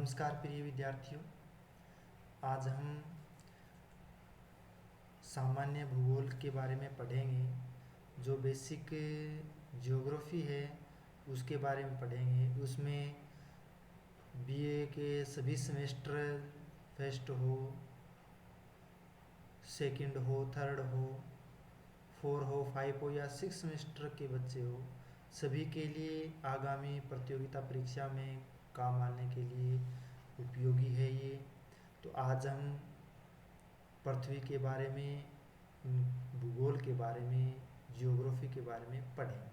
नमस्कार प्रिय विद्यार्थियों। आज हम सामान्य भूगोल के बारे में पढ़ेंगे। जो बेसिक ज्योग्राफी है उसके बारे में पढ़ेंगे। उसमें बीए के सभी सेमेस्टर, फर्स्ट हो, सेकंड हो, थर्ड हो, 4 हो, 5 हो या 6 सेमेस्टर के बच्चे हो, सभी के लिए आगामी प्रतियोगिता परीक्षा में काम आने के लिए उपयोगी है ये। तो आज हम पृथ्वी के बारे में, भूगोल के बारे में, जियोग्राफी के बारे में पढ़ेंगे।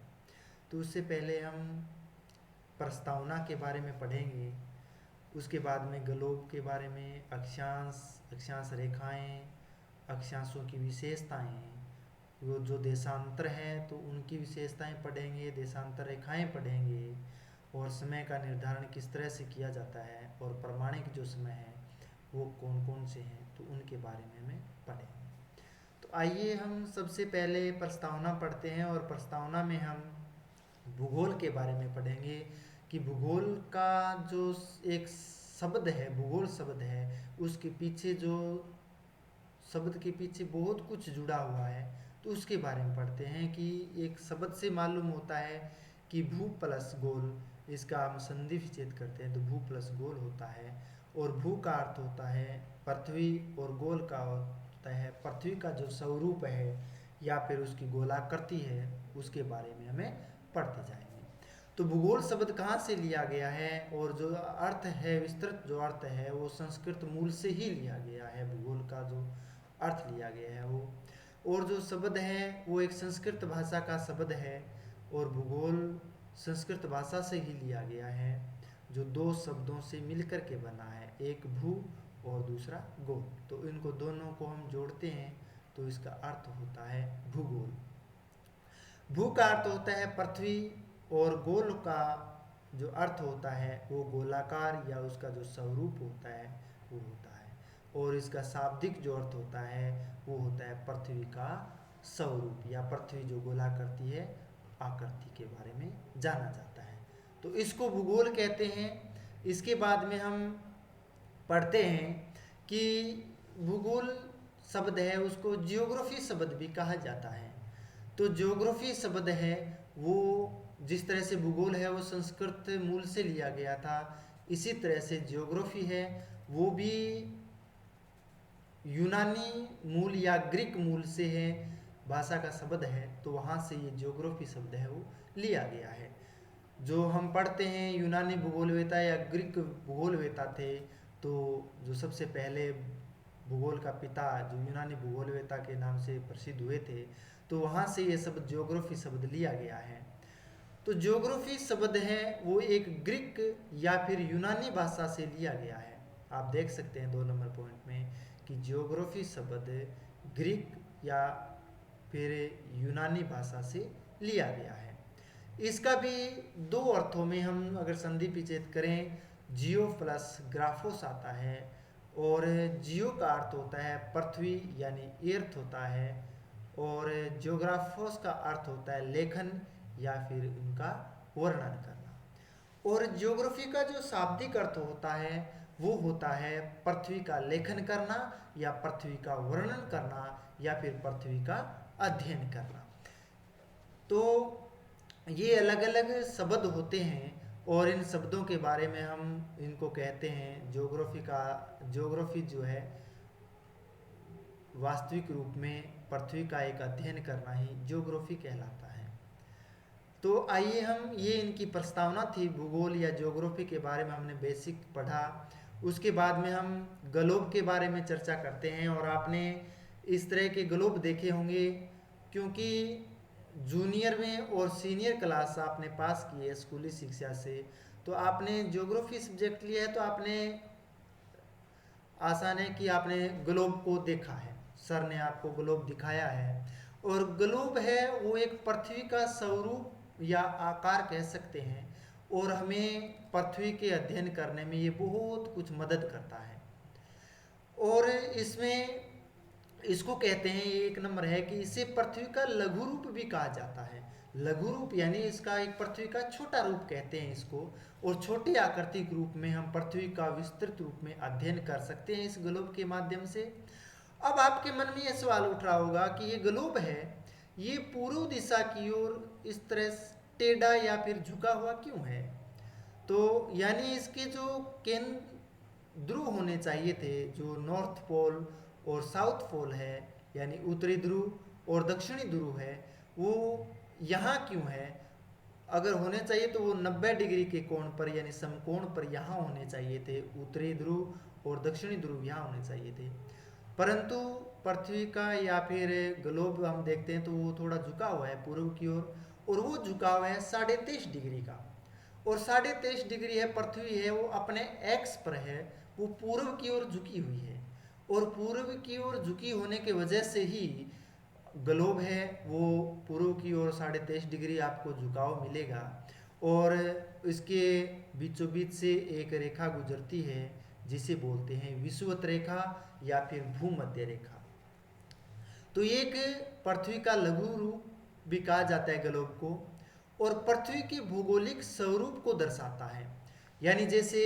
तो उससे पहले हम प्रस्तावना के बारे में पढ़ेंगे। उसके बाद में ग्लोब के बारे में, अक्षांश, अक्षांश रेखाएं, अक्षांशों की विशेषताएं, वो जो देशांतर हैं तो उनकी विशेषताएं पढ़ेंगे, देशांतर रेखाएं पढ़ेंगे, और समय का निर्धारण किस तरह से किया जाता है, और प्रमाणिक जो समय है वो कौन कौन से हैं तो उनके बारे में हमें पढ़ेंगे। तो आइए हम सबसे पहले प्रस्तावना पढ़ते हैं, और प्रस्तावना में हम भूगोल के बारे में पढ़ेंगे कि भूगोल का जो एक शब्द है, भूगोल शब्द है, उसके पीछे जो शब्द के पीछे बहुत कुछ जुड़ा हुआ है, तो उसके बारे में पढ़ते हैं कि एक शब्द से मालूम होता है कि भू प्लस गोल, इसका हम संधि विच्छेद करते हैं तो भू प्लस गोल होता है। और भू का अर्थ होता है पृथ्वी, और गोल का होता है पृथ्वी का जो स्वरूप है या फिर उसकी गोलाकृति है, उसके बारे में हमें पढ़ते जाएंगे। तो भूगोल शब्द कहाँ से लिया गया है, और जो अर्थ है, विस्तृत जो अर्थ है वो संस्कृत मूल से ही लिया गया है। भूगोल का जो अर्थ लिया गया है वो, और जो शब्द है वो एक संस्कृत भाषा का शब्द है, और भूगोल संस्कृत भाषा से ही लिया गया है, जो दो शब्दों से मिलकर के बना है, एक भू और दूसरा गोल। तो इनको दोनों को हम जोड़ते हैं तो इसका अर्थ होता है भूगोल। भू का अर्थ होता है पृथ्वी, और गोल का जो अर्थ होता है वो गोलाकार या उसका जो स्वरूप होता है वो होता है, और इसका शाब्दिक जो अर्थ होता है वो होता है पृथ्वी का स्वरूप, या पृथ्वी जो गोलाकृति है, आकृति के बारे में जाना जाता है। तो इसको भूगोल कहते हैं। इसके बाद में हम पढ़ते हैं कि भूगोल शब्द है उसको जियोग्राफी शब्द भी कहा जाता है। तो जियोग्राफी शब्द है वो जिस तरह से भूगोल है वो संस्कृत मूल से लिया गया था, इसी तरह से जियोग्राफी है वो भी यूनानी मूल या ग्रीक मूल से है, भाषा का शब्द है, तो वहाँ से ये जियोग्राफी शब्द है वो लिया गया है। जो हम पढ़ते हैं यूनानी भूगोलवेता या ग्रीक भूगोलवेता थे, तो जो सबसे पहले भूगोल का पिता जो यूनानी भूगोलवेता के नाम से प्रसिद्ध हुए थे, तो वहाँ से ये शब्द जियोग्राफी शब्द लिया गया है। तो जियोग्राफी शब्द है वो एक ग्रीक या फिर यूनानी भाषा से लिया गया है। आप देख सकते हैं 2 नंबर पॉइंट में कि जियोग्राफी शब्द ग्रीक या फिर यूनानी भाषा से लिया गया है। इसका भी 2 अर्थों में हम अगर संधि विच्छेद करें, जियो प्लस ग्राफोस आता है, और जियो का अर्थ होता है पृथ्वी यानी एर्थ होता है, और जियोग्राफोस का अर्थ होता है लेखन या फिर उनका वर्णन करना। और ज्योग्राफी का जो शाब्दिक अर्थ होता है वो होता है पृथ्वी का लेखन करना, या पृथ्वी का वर्णन करना, या फिर पृथ्वी का अध्ययन करना। तो ये अलग अलग शब्द होते हैं, और इन शब्दों के बारे में हम इनको कहते हैं ज्योग्राफी जो है वास्तविक रूप में पृथ्वी का एक अध्ययन करना ही ज्योग्राफी कहलाता है। तो आइए हम, ये इनकी प्रस्तावना थी, भूगोल या ज्योग्राफी के बारे में हमने बेसिक पढ़ा। उसके बाद में हम ग्लोब के बारे में चर्चा करते हैं, और आपने इस तरह के ग्लोब देखे होंगे, क्योंकि जूनियर में और सीनियर क्लास आपने पास की है स्कूली शिक्षा से, तो आपने ज्योग्राफी सब्जेक्ट लिया है तो आपने आसान है कि आपने ग्लोब को देखा है, सर ने आपको ग्लोब दिखाया है। और ग्लोब है वो एक पृथ्वी का स्वरूप या आकार कह सकते हैं, और हमें पृथ्वी के अध्ययन करने में ये बहुत कुछ मदद करता है। और इसमें इसको कहते हैं, ये 1 नंबर है कि इसे पृथ्वी का लघु रूप भी कहा जाता है। लघु रूप यानी इसका एक पृथ्वी का छोटा रूप कहते हैं इसको, और छोटे आकृतिक रूप में हम पृथ्वी का विस्तृत रूप में अध्ययन कर सकते हैं इस ग्लोब के माध्यम से। अब आपके मन में यह सवाल उठ रहा होगा कि ये ग्लोब है, ये पूर्व दिशा की ओर इस तरह टेढ़ा या फिर झुका हुआ क्यों है? तो यानी इसके जो केंद्र ध्रुव होने चाहिए थे, जो नॉर्थ पोल और साउथ पोल है, यानी उत्तरी ध्रुव और दक्षिणी ध्रुव है, वो यहाँ क्यों है? अगर होने चाहिए तो वो 90 डिग्री के कोण पर यानी समकोण पर यहाँ होने चाहिए थे, उत्तरी ध्रुव और दक्षिणी ध्रुव यहाँ होने चाहिए थे। परंतु पृथ्वी का या फिर ग्लोब हम देखते हैं तो वो थोड़ा झुका हुआ है पूर्व की ओर, और वो झुका हुआ है 23.5 डिग्री का, और 23.5 डिग्री है पृथ्वी है वो अपने एक्स पर है, वो पूर्व की ओर झुकी हुई है, और पूर्व की ओर झुकी होने की वजह से ही ग्लोब है वो पूर्व की ओर 23.5 डिग्री आपको झुकाव मिलेगा। और इसके बीचों बीच से एक रेखा गुजरती है जिसे बोलते हैं विषुवत रेखा या फिर भूमध्य रेखा। तो एक पृथ्वी का लघु रूप भी कहा जाता है ग्लोब को, और पृथ्वी के भौगोलिक स्वरूप को दर्शाता है। यानी जैसे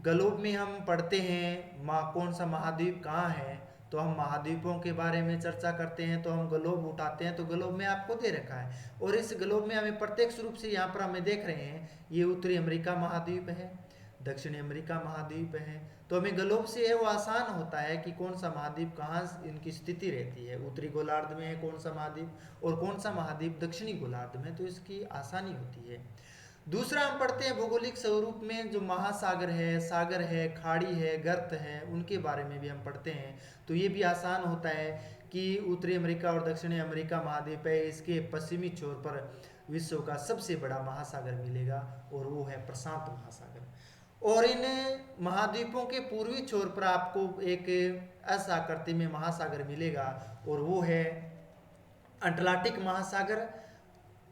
ग्लोब में हम पढ़ते हैं कौन सा महाद्वीप कहाँ है, तो हम महाद्वीपों के बारे में चर्चा करते हैं तो हम ग्लोब उठाते हैं, तो ग्लोब में आपको दे रखा है, और इस ग्लोब में हमें प्रत्यक्ष रूप से यहाँ पर हमें देख रहे हैं ये उत्तरी अमेरिका महाद्वीप है, दक्षिणी अमेरिका महाद्वीप है। तो हमें ग्लोब से है वो आसान होता है कि कौन सा महाद्वीप कहाँ इनकी स्थिति रहती है, उत्तरी गोलार्ध में है कौन सा महाद्वीप और कौन सा महाद्वीप दक्षिणी गोलार्ध में, तो इसकी आसानी होती है। दूसरा हम पढ़ते हैं भौगोलिक स्वरूप में जो महासागर है, सागर है, खाड़ी है, गर्त है, उनके बारे में भी हम पढ़ते हैं, तो ये भी आसान होता है कि उत्तरी अमेरिका और दक्षिणी अमेरिका महाद्वीप है, इसके पश्चिमी छोर पर विश्व का सबसे बड़ा महासागर मिलेगा और वो है प्रशांत महासागर। और इन महाद्वीपों के पूर्वी छोर पर आपको एक एस आकृति में महासागर मिलेगा और वो है अटलांटिक महासागर।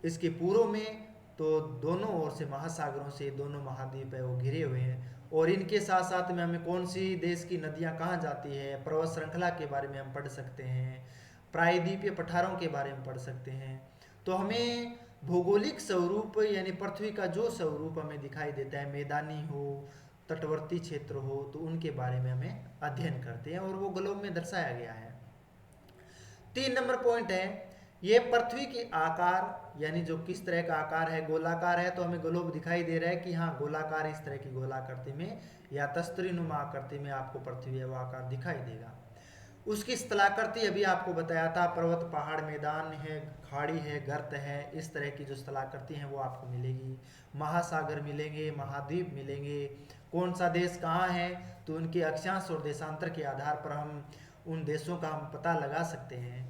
इसके पूर्व में तो दोनों ओर से महासागरों से दोनों महाद्वीप है वो घिरे हुए हैं, और इनके साथ साथ में हमें कौन सी देश की नदियां कहाँ जाती है, पर्वत श्रृंखला के बारे में हम पढ़ सकते हैं, प्रायद्वीपीय पठारों के बारे में पढ़ सकते हैं। तो हमें भौगोलिक स्वरूप यानी पृथ्वी का जो स्वरूप हमें दिखाई देता है, मैदानी हो, तटवर्ती क्षेत्र हो, तो उनके बारे में हमें अध्ययन करते हैं और वो ग्लोब में दर्शाया गया है। 3 नंबर पॉइंट है ये पृथ्वी की आकार, यानी जो किस तरह का आकार है, गोलाकार है, तो हमें ग्लोब दिखाई दे रहा है कि हाँ गोलाकार, इस तरह की गोलाकृति में या तस्तरीनुमा आकृति में आपको पृथ्वी है वो आकार दिखाई देगा। उसकी स्थलाकृति अभी आपको बताया था, पर्वत, पहाड़, मैदान है, खाड़ी है, गर्त है, इस तरह की जो स्थलाकृति है वो आपको मिलेगी। महासागर मिलेंगे, महाद्वीप मिलेंगे, कौन सा देश कहाँ है, तो उनके अक्षांश और देशांतर के आधार पर हम उन देशों का हम पता लगा सकते हैं,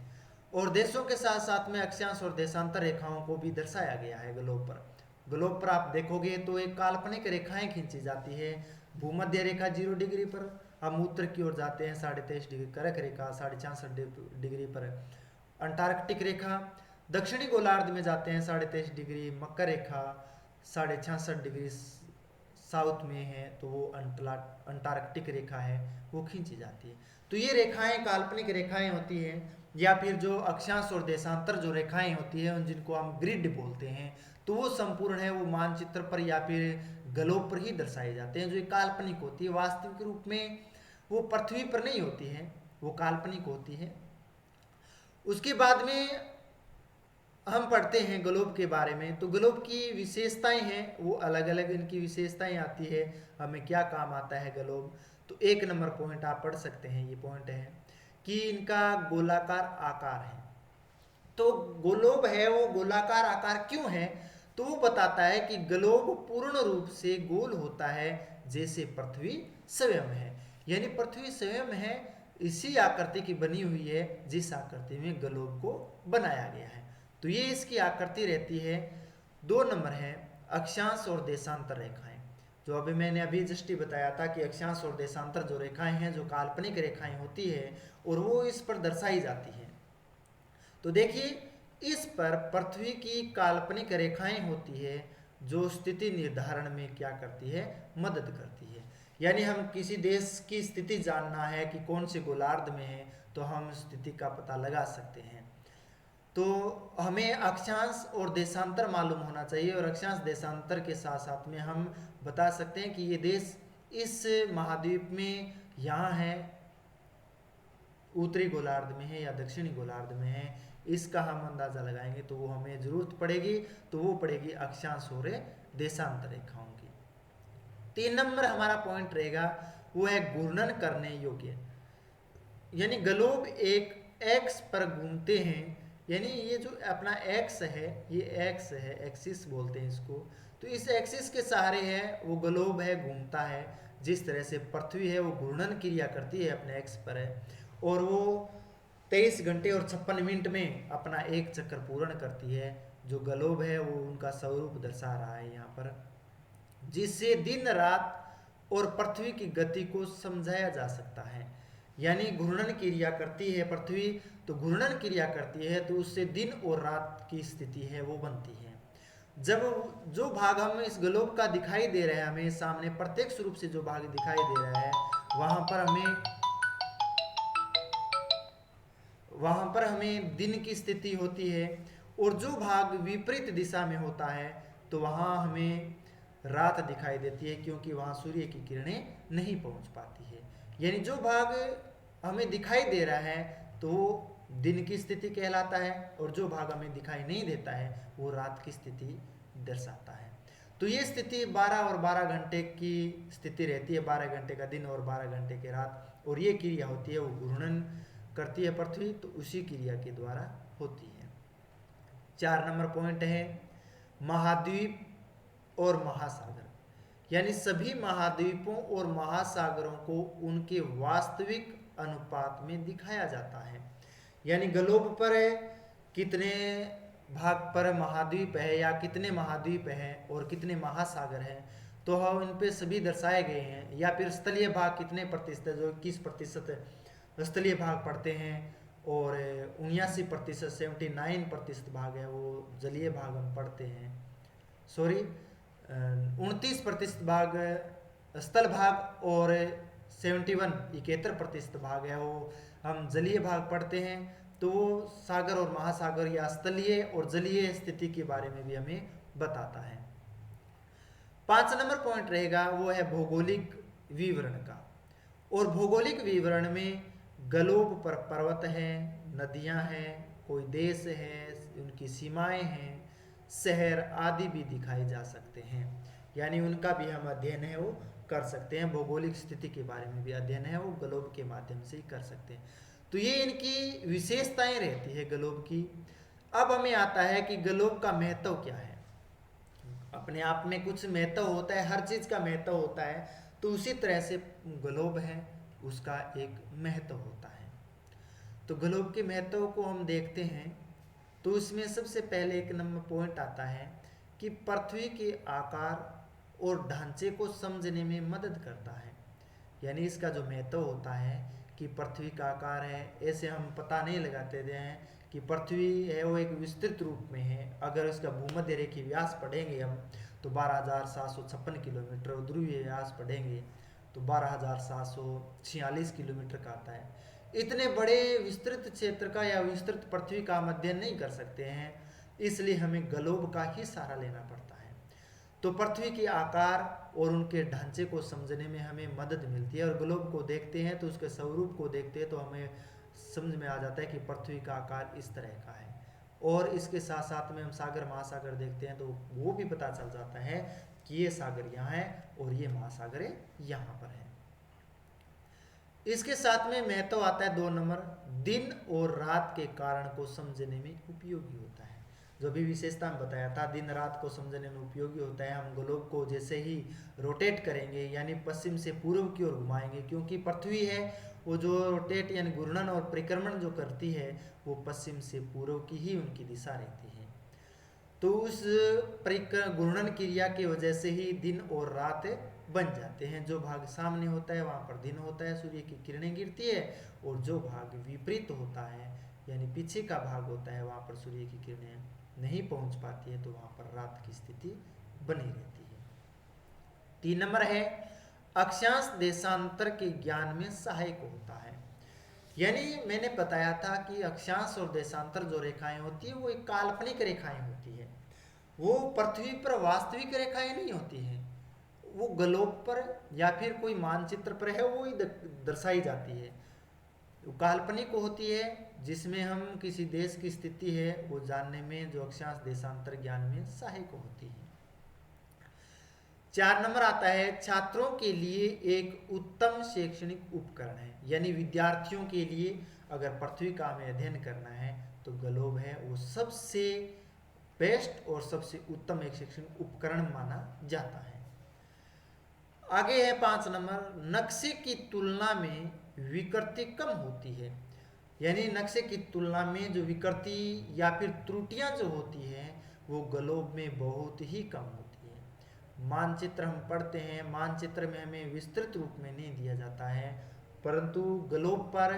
और देशों के साथ साथ में अक्षांश और देशांतर रेखाओं को भी दर्शाया गया है ग्लोब पर। ग्लोब पर आप देखोगे तो एक काल्पनिक रेखाएं खींची जाती है। भूमध्य रेखा 0 डिग्री पर, हम उत्तर की ओर जाते हैं 23.5 डिग्री, कर्क रेखा 66.5 डिग्री पर, अंटार्कटिक रेखा, दक्षिणी गोलार्ध में जाते हैं 23.5 डिग्री, मकर रेखा 66.5 डिग्री साउथ में है, तो वो अंटार्कटिक रेखा है वो खींची जाती है। तो ये रेखाएं काल्पनिक रेखाएं होती हैं, या फिर जो अक्षांश और देशांतर जो रेखाएं होती हैं जिनको हम ग्रिड बोलते हैं, तो वो संपूर्ण है वो मानचित्र पर या फिर ग्लोब पर ही दर्शाए जाते हैं। जो काल्पनिक होती है, वास्तविक रूप में वो पृथ्वी पर नहीं होती है, वो काल्पनिक होती है। उसके बाद में हम पढ़ते हैं ग्लोब के बारे में, तो ग्लोब की विशेषताएं हैं वो अलग अलग, इनकी विशेषताएं आती है, हमें क्या काम आता है ग्लोब। तो 1 नंबर पॉइंट आप पढ़ सकते हैं, ये पॉइंट है कि इनका गोलाकार आकार है। तो ग्लोब है वो गोलाकार आकार क्यों है, तो वो बताता है कि ग्लोब पूर्ण रूप से गोल होता है जैसे पृथ्वी स्वयं है, यानी पृथ्वी स्वयं है इसी आकृति की बनी हुई है जिस आकृति में ग्लोब को बनाया गया है। तो ये इसकी आकृति रहती है। 2 नंबर है अक्षांश और देशांतर रेखाएं, जो अभी मैंने अभी जस्ट बताया था कि अक्षांश और देशांतर जो रेखाएं हैं जो काल्पनिक रेखाएं होती है और वो इस पर दर्शाई जाती है। तो देखिए इस पर पृथ्वी की काल्पनिक रेखाएं होती है जो स्थिति निर्धारण में क्या करती है, मदद करती है। यानी हम किसी देश की स्थिति जानना है कि कौन से गोलार्ध में है, तो हम स्थिति का पता लगा सकते हैं। तो हमें अक्षांश और देशांतर मालूम होना चाहिए, और अक्षांश देशांतर के साथ साथ में हम बता सकते हैं कि ये देश इस महाद्वीप में यहाँ है, उत्तरी गोलार्ध में है या दक्षिणी गोलार्ध में है, इसका हम अंदाजा लगाएंगे तो वो हमें जरूरत पड़ेगी, तो वो पड़ेगी अक्षांश और देशांतर रेखाओं की। 3 नंबर हमारा पॉइंट रहेगा वो है घूर्णन करने योग्य, यानी ग्लोब एक एक्स पर घूमते हैं, यानी ये जो अपना एक्स है, ये एक्स है, एक्सिस बोलते हैं इसको, तो इस एक्सिस के सहारे है वो ग्लोब है, घूमता है। जिस तरह से पृथ्वी है वो घूर्णन क्रिया करती है अपने एक्स पर है, और वो 23 घंटे और 56 मिनट में अपना एक चक्कर पूर्ण करती है। जो ग्लोब है वो उनका स्वरूप दर्शा रहा है यहाँ पर, जिससे दिन रात और पृथ्वी की गति को समझाया जा सकता है। यानी घूर्णन क्रिया करती है पृथ्वी, तो घूर्णन क्रिया करती है तो उससे दिन और रात की स्थिति है वो बनती है। जब जो भाग हम इस ग्लोब का दिखाई दे रहा है, हमें सामने प्रत्यक्ष रूप से जो भाग दिखाई दे रहा है, वहां पर हमें दिन की स्थिति होती है, और जो भाग विपरीत दिशा में होता है तो वहां हमें रात दिखाई देती है, क्योंकि वहां सूर्य की किरणें नहीं पहुंच पाती है। यानी जो भाग हमें दिखाई दे रहा है तो वो दिन की स्थिति कहलाता है, और जो भाग हमें दिखाई नहीं देता है वो रात की स्थिति दर्शाता है। तो ये स्थिति 12 और 12 घंटे की स्थिति रहती है, 12 घंटे का दिन और 12 घंटे की रात, और ये क्रिया होती है वो घूर्णन करती है पृथ्वी, तो उसी क्रिया के द्वारा होती है। 4 नंबर पॉइंट है महाद्वीप और महासागर, यानी सभी महाद्वीपों और महासागरों को उनके वास्तविक अनुपात में दिखाया जाता है। यानी ग्लोब पर कितने भाग पर महाद्वीप है या कितने महाद्वीप हैं और कितने महासागर हैं, तो हम इन पे सभी दर्शाए गए हैं। या फिर स्थलीय भाग कितने प्रतिशत है, जो 21% स्थलीय भाग पड़ते हैं, और 79% 79% भाग है वो जलीय भाग हम पढ़ते हैं, 29% भाग स्थल भाग, और 71% भाग है वो हम जलीय भाग पढ़ते हैं। तो वो सागर और महासागर या स्थलीय और जलीय स्थिति के बारे में भी हमें बताता है। 5 नंबर पॉइंट रहेगा वो है भौगोलिक विवरण का, और भौगोलिक विवरण में ग्लोब पर पर्वत है, नदियां हैं, कोई देश है, उनकी सीमाएं हैं, शहर आदि भी दिखाए जा सकते हैं। यानी उनका भी हम अध्ययन है वो कर सकते हैं, भौगोलिक स्थिति के बारे में भी अध्ययन है वो ग्लोब के माध्यम से ही कर सकते हैं। तो ये इनकी विशेषताएं रहती है ग्लोब की। अब हमें आता है कि ग्लोब का महत्व क्या है। अपने आप में कुछ महत्व होता है, हर चीज का महत्व होता है, तो उसी तरह से ग्लोब है उसका एक महत्व होता है। तो ग्लोब के महत्व को हम देखते हैं, तो उसमें सबसे पहले 1 नंबर पॉइंट आता है कि पृथ्वी के आकार और ढांचे को समझने में मदद करता है। यानी इसका जो महत्व होता है कि पृथ्वी का आकार है, ऐसे हम पता नहीं लगाते हैं कि पृथ्वी है वो एक विस्तृत रूप में है। अगर उसका भूमध्य रेखीय व्यास पढ़ेंगे हम तो 12,756 किलोमीटर, और ध्रुवीय व्यास पढ़ेंगे तो 12,746 किलोमीटर का आता है। इतने बड़े विस्तृत क्षेत्र का या विस्तृत पृथ्वी का हम अध्ययन नहीं कर सकते हैं, इसलिए हमें ग्लोब का ही सहारा लेना पड़ता है। तो पृथ्वी के आकार और उनके ढांचे को समझने में हमें मदद मिलती है, और ग्लोब को देखते हैं तो उसके स्वरूप को देखते हैं तो हमें समझ में आ जाता है कि पृथ्वी का आकार इस तरह का है। और इसके साथ साथ में हम सागर महासागर देखते हैं तो वो भी पता चल जाता है कि ये सागर यहाँ है और ये महासागर यहाँ पर है। इसके साथ में महत्व आता है 2 नंबर, दिन और रात के कारण को समझने में उपयोगी होता है। जो भी विशेषता में बताया था, दिन रात को समझने में उपयोगी होता है। हम ग्लोब को जैसे ही रोटेट करेंगे यानी पश्चिम से पूर्व की ओर घुमाएंगे, क्योंकि पृथ्वी है वो जो रोटेट यानी घूर्णन और परिक्रमण जो करती है वो पश्चिम से पूर्व की ही उनकी दिशा रहती है। तो उस घूर्णन क्रिया की वजह से ही दिन और रात बन जाते हैं। जो भाग सामने होता है वहाँ पर दिन होता है, सूर्य की किरणें गिरती है, और जो भाग विपरीत होता है यानी पीछे का भाग होता है वहाँ पर सूर्य की किरणें नहीं पहुँच पाती है, तो वहाँ पर रात की स्थिति बनी रहती है। 3 नंबर है अक्षांश देशांतर के ज्ञान में सहायक होता है। यानी मैंने बताया था कि अक्षांश और देशांतर जो रेखाएं होती है वो एक काल्पनिक रेखाएं होती है, वो पृथ्वी पर वास्तविक रेखाएं नहीं होती हैं, वो ग्लोब पर या फिर कोई मानचित्र पर है वो ही दर्शाई जाती है। वो काल्पनिक होती है जिसमें हम किसी देश की स्थिति है वो जानने में जो अक्षांश देशांतर ज्ञान में सहायक होती है। 4 नंबर आता है छात्रों के लिए एक उत्तम शैक्षणिक उपकरण है, यानी विद्यार्थियों के लिए अगर पृथ्वी का हमें अध्ययन करना है तो ग्लोब है वो सबसे बेस्ट और सबसे उत्तम एक शैक्षणिक उपकरण माना जाता है। आगे है 5 नंबर, नक्शे की तुलना में विकृति कम होती है, यानी नक्शे की तुलना में जो विकृति या फिर त्रुटियां जो होती हैं वो ग्लोब में बहुत ही कम होती है। मानचित्र हम पढ़ते हैं, मानचित्र में हमें विस्तृत रूप में नहीं दिया जाता है, परंतु ग्लोब पर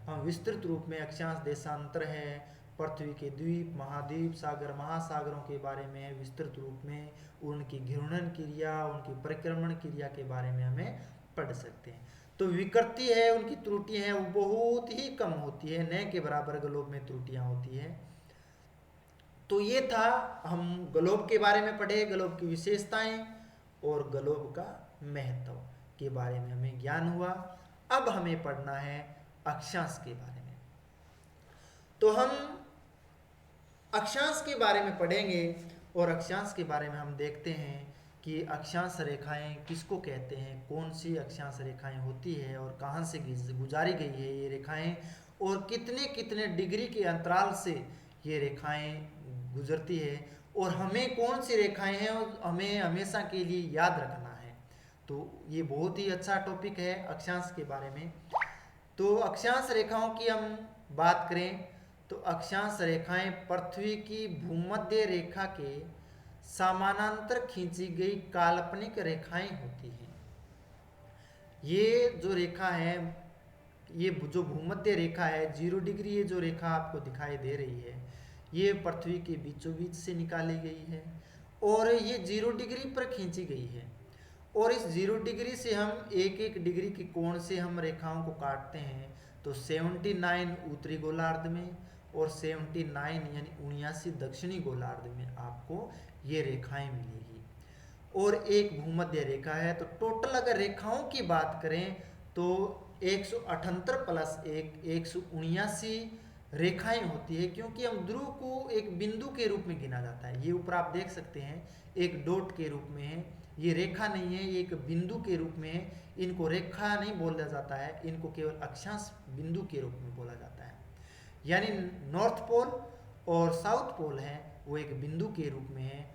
हम विस्तृत रूप में अक्षांश देशांतर है, पृथ्वी के द्वीप महाद्वीप सागर महासागरों के बारे में विस्तृत रूप में उनकी घूर्णन क्रिया उनकी परिक्रमण क्रिया के बारे में हमें पढ़ सकते हैं। तो विकृति है उनकी त्रुटि है वो बहुत ही कम होती है, न के बराबर ग्लोब में त्रुटियां होती है। तो ये था, हम ग्लोब के बारे में पढ़े, ग्लोब की विशेषताएं और ग्लोब का महत्व के बारे में हमें ज्ञान हुआ। अब हमें पढ़ना है अक्षांश के बारे में। तो हम अक्षांश के बारे में पढ़ेंगे और अक्षांश के बारे में हम देखते हैं कि अक्षांश रेखाएं किसको कहते हैं, कौन सी अक्षांश रेखाएं होती है और कहाँ से गुजारी गई है ये रेखाएं, और कितने कितने डिग्री के अंतराल से ये रेखाएं गुजरती है, और हमें कौन सी रेखाएं हैं और हमें हमेशा के लिए याद रखना है। तो ये बहुत ही अच्छा टॉपिक है अक्षांश के बारे में। तो अक्षांश रेखाओं की हम बात करें तो अक्षांश रेखाएं पृथ्वी की भूमध्य रेखा के समानांतर खींची गई काल्पनिक रेखाएं होती हैं। ये जो रेखा है, ये जो भूमध्य रेखा है 0 डिग्री, ये जो रेखा आपको दिखाई दे रही है ये पृथ्वी के बीचों बीच से निकाली गई है और ये 0 डिग्री पर खींची गई है। और इस 0 डिग्री से हम एक एक डिग्री के कोण से हम रेखाओं को काटते हैं तो 79 उत्तरी गोलार्ध में और 79 यानी 79 दक्षिणी गोलार्ध में आपको ये रेखाएं मिलेगी, और एक भूमध्य रेखा है। तो टोटल अगर रेखाओं की बात करें तो 178 प्लस 179 रेखाएं होती है, क्योंकि हम ध्रुव को एक बिंदु के रूप में गिना जाता है। ये ऊपर आप देख सकते हैं एक डॉट के रूप में है, ये रेखा नहीं है, ये एक बिंदु के रूप में है। इनको रेखा नहीं बोला जाता है, इनको केवल अक्षांश बिंदु के रूप में बोला जाता है। यानी नॉर्थ पोल और साउथ पोल है वो एक बिंदु के रूप में है।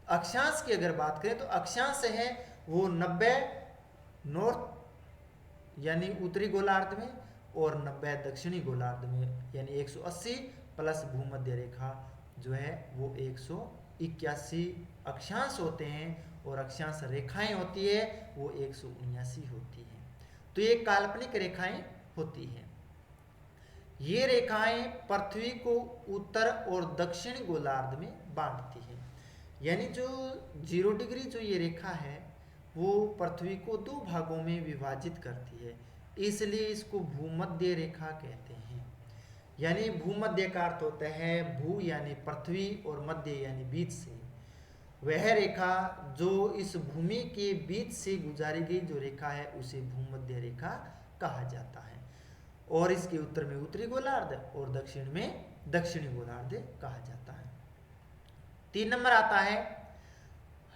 अक्षांश की अगर बात करें तो अक्षांश है वो 90 नॉर्थ यानी उत्तरी गोलार्ध में और 90 दक्षिणी गोलार्ध में, यानी 180 प्लस भूमध्य रेखा जो है वो 181 अक्षांश होते हैं, और अक्षांश रेखाएं होती है वो 179 होती है। तो ये काल्पनिक रेखाएं होती हैं। ये रेखाएं पृथ्वी को उत्तर और दक्षिण गोलार्ध में बांटती है, यानी जो 0 डिग्री जो ये रेखा है वो पृथ्वी को 2 भागों में विभाजित करती है, इसलिए इसको भूमध्य रेखा कहते हैं। यानी भूमध्य का अर्थ होता है भू यानी पृथ्वी और मध्य यानी बीच से, वह रेखा जो इस भूमि के बीच से गुजारी गई जो रेखा है उसे भूमध्य रेखा कहा जाता है। और इसके उत्तर में उत्तरी गोलार्ध और दक्षिण में दक्षिणी गोलार्ध कहा जाता है। 3 नंबर आता है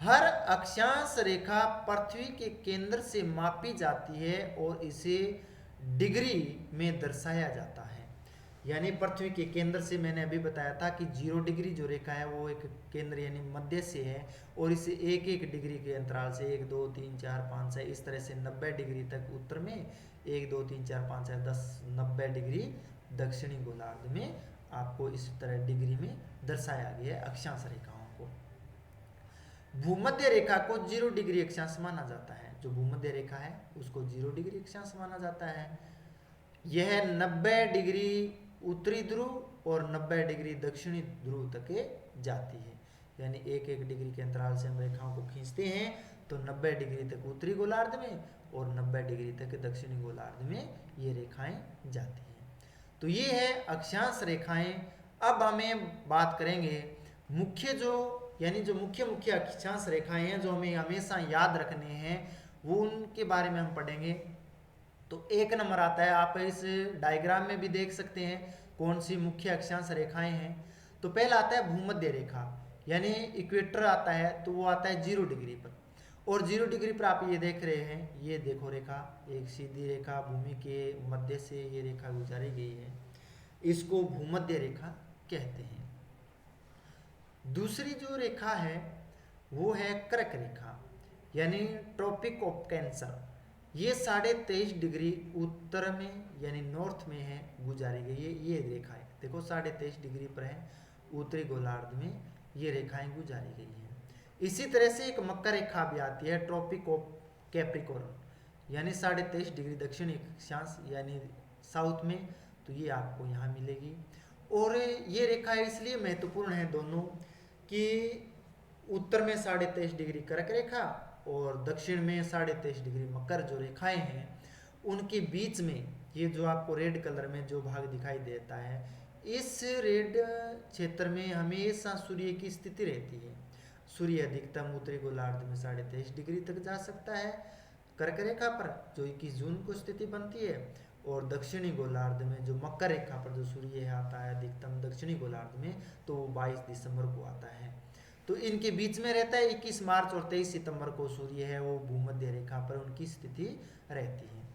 हर अक्षांश रेखा पृथ्वी के केंद्र से मापी जाती है और इसे डिग्री में दर्शाया जाता है। यानी पृथ्वी के केंद्र से मैंने अभी बताया था कि 0 डिग्री जो रेखा है वो एक केंद्र यानी मध्य से है, और इसे एक एक डिग्री के अंतराल से 1 2 3 4 5 6 इस तरह से 90 डिग्री तक उत्तर में, 1 2 3 4 5 6 10 90 डिग्री दक्षिणी गोलार्ध में आपको इस तरह डिग्री में दर्शाया गया है अक्षांश रेखाओं को। भूमध्य रेखा को 0 डिग्री अक्षांश माना जाता है, जो भूमध्य रेखा है उसको 0 डिग्री अक्षांश माना जाता है। यह 90 डिग्री उत्तरी ध्रुव और 90 डिग्री दक्षिणी ध्रुव तक जाती है। यानी 1-1 डिग्री के अंतराल से हम रेखाओं को खींचते हैं तो 90 डिग्री तक उत्तरी गोलार्ध में और 90 डिग्री तक दक्षिणी गोलार्ध में ये रेखाएं जाती हैं। तो ये है अक्षांश रेखाएं। अब हमें बात करेंगे मुख्य जो मुख्य अक्षांश रेखाएं हैं जो हमें हमेशा याद रखने हैं, वो उनके बारे में हम पढ़ेंगे। तो एक नंबर आता है, आप इस डायग्राम में भी देख सकते हैं कौन सी मुख्य अक्षांश रेखाएं हैं। तो पहला आता है भूमध्य रेखा, यानी इक्वेटर आता है, तो वो आता है 0 डिग्री पर। और 0 डिग्री पर आप ये देख रहे हैं, ये देखो रेखा, एक सीधी रेखा भूमि के मध्य से ये रेखा गुजारी गई है, इसको भूमध्य रेखा कहते हैं। दूसरी जो रेखा है वो है कर्क रेखा, यानी ट्रॉपिक ऑफ कैंसर। ये 23.5 डिग्री उत्तर में यानी नॉर्थ में है, गुजारी गई है ये रेखा है। देखो 23.5 डिग्री पर है, उत्तरी गोलार्ध में ये रेखाएं गुजारी गई हैं। इसी तरह से एक मकर रेखा भी आती है, ट्रॉपिक ऑफ कैप्रिकॉर्न, यानी 23.5 डिग्री दक्षिणी अक्षांश यानी साउथ में, तो ये आपको यहाँ मिलेगी। और ये रेखा इसलिए महत्वपूर्ण है दोनों कि उत्तर में 23.5 डिग्री कर्क रेखा और दक्षिण में 23.5 डिग्री मकर जो रेखाएं हैं, उनके बीच में ये जो आपको रेड कलर में जो भाग दिखाई देता है, इस रेड क्षेत्र में हमेशा सूर्य की स्थिति रहती है। सूर्य अधिकतम उत्तरी गोलार्ध में 23.5 डिग्री तक जा सकता है कर्क रेखा पर, जो 21 जून को स्थिति बनती है, और दक्षिणी गोलार्ध में जो मकर रेखा पर जो सूर्य आता है अधिकतम दक्षिणी गोलार्ध में, तो वो 22 दिसंबर को आता है। तो इनके बीच में रहता है, 21 मार्च और 23 सितंबर को सूर्य है वो भूमध्य रेखा पर उनकी स्थिति रहती है।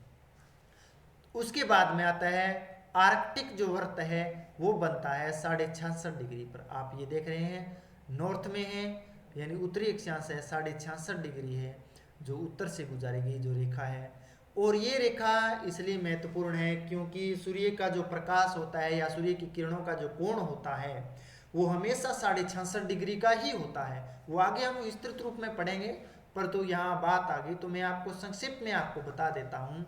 उसके बाद में आता है आर्कटिक जो वर्त है वो बनता है 66.5 डिग्री पर। आप ये देख रहे हैं नॉर्थ में है, यानी उत्तरी अक्षांश है, 66.5 डिग्री है जो उत्तर से गुजारी गई जो रेखा है। और ये रेखा इसलिए महत्वपूर्ण है क्योंकि सूर्य का जो प्रकाश होता है या सूर्य की किरणों का जो कोण होता है वो हमेशा 66.5 डिग्री का ही होता है। वो आगे हम विस्तृत रूप में पढ़ेंगे, पर तो यहाँ बात आ गई तो मैं आपको संक्षिप्त में आपको बता देता हूँ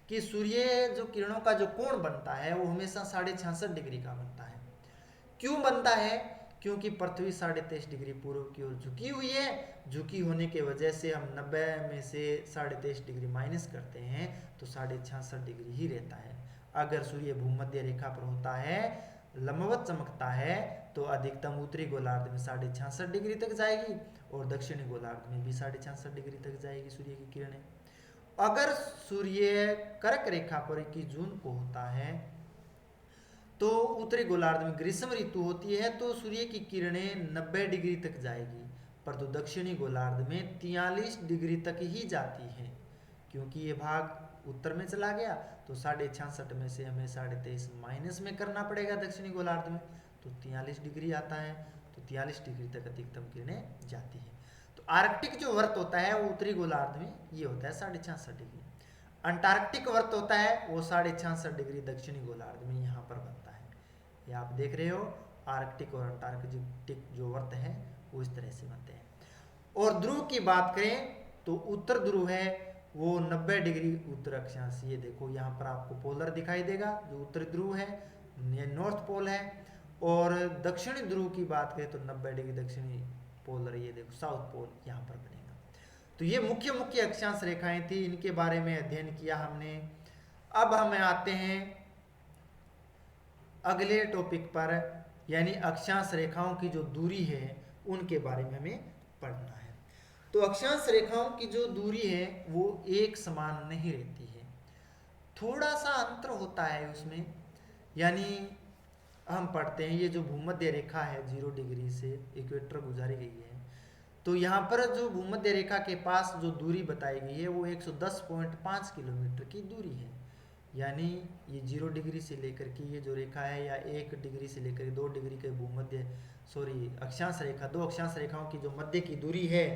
कि सूर्य जो किरणों का जो कोण बनता है वो हमेशा 66.5 डिग्री का बनता है। क्यों बनता है? क्योंकि पृथ्वी 23.5 डिग्री पूर्व की ओर झुकी हुई है। झुकी होने के वजह से हम 90 में से 23.5 डिग्री माइनस करते हैं तो 66.5 डिग्री ही रहता है। अगर सूर्य भूमध्य रेखा पर होता है, लंबवत चमकता है, तो अधिकतम उत्तरी गोलार्ध में 66.5 डिग्री तक जाएगी और दक्षिणी गोलार्ध में भी 66.5 डिग्री तक जाएगी सूर्य की किरणें। अगर सूर्य कर्क रेखा पर 21 जून को होता है तो उत्तरी गोलार्ध में ग्रीष्म ऋतु होती है, तो सूर्य की किरणें 90 डिग्री तक जाएगी, पर तो दक्षिणी गोलार्ध में 43 डिग्री तक ही जाती हैं। क्योंकि ये भाग उत्तर में चला गया तो 66.5 में से हमें 23.5 माइनस में करना पड़ेगा दक्षिणी गोलार्ध में, तो 43 डिग्री आता है, तो 43 डिग्री तक अधिकतम किरणें जाती हैं। तो आर्कटिक जो वर्त होता है वो उत्तरी गोलार्ध में ये होता है 66.5 डिग्री। अंटार्कटिक वर्त होता है वो 66.5 डिग्री दक्षिणी गोलार्ध में यहाँ पर बनता है। ये आप देख रहे हो, आर्कटिक और अंटार्कटिक जो वर्त है वो इस तरह से बनते हैं। और ध्रुव की बात करें तो उत्तर ध्रुव है वो 90 डिग्री उत्तर अक्षांश। ये देखो यहाँ पर आपको पोलर दिखाई देगा, जो उत्तरी ध्रुव है ये नॉर्थ पोल है। और दक्षिणी ध्रुव की बात करें तो 90 डिग्री दक्षिणी पोलर, ये देखो साउथ पोल यहाँ पर बनेगा। तो ये मुख्य अक्षांश रेखाएं थी, इनके बारे में अध्ययन किया हमने। अब हम आते हैं अगले टॉपिक पर, यानी अक्षांश रेखाओं की जो दूरी है उनके बारे में हमें पढ़ना है। तो अक्षांश रेखाओं की जो दूरी है वो एक समान नहीं रहती है, थोड़ा सा अंतर होता है उसमें। यानी हम पढ़ते हैं ये जो भूमध्य रेखा है 0 डिग्री से इक्वेटर गुजारी गई है, तो यहाँ पर जो भूमध्य रेखा के पास जो दूरी बताई गई है वो 110.5 किलोमीटर की दूरी है। यानी ये 0 डिग्री से लेकर के ये जो रेखा है, या 1 डिग्री से लेकर 2 डिग्री के अक्षांश रेखा, 2 अक्षांश रेखाओं की जो मध्य की दूरी है,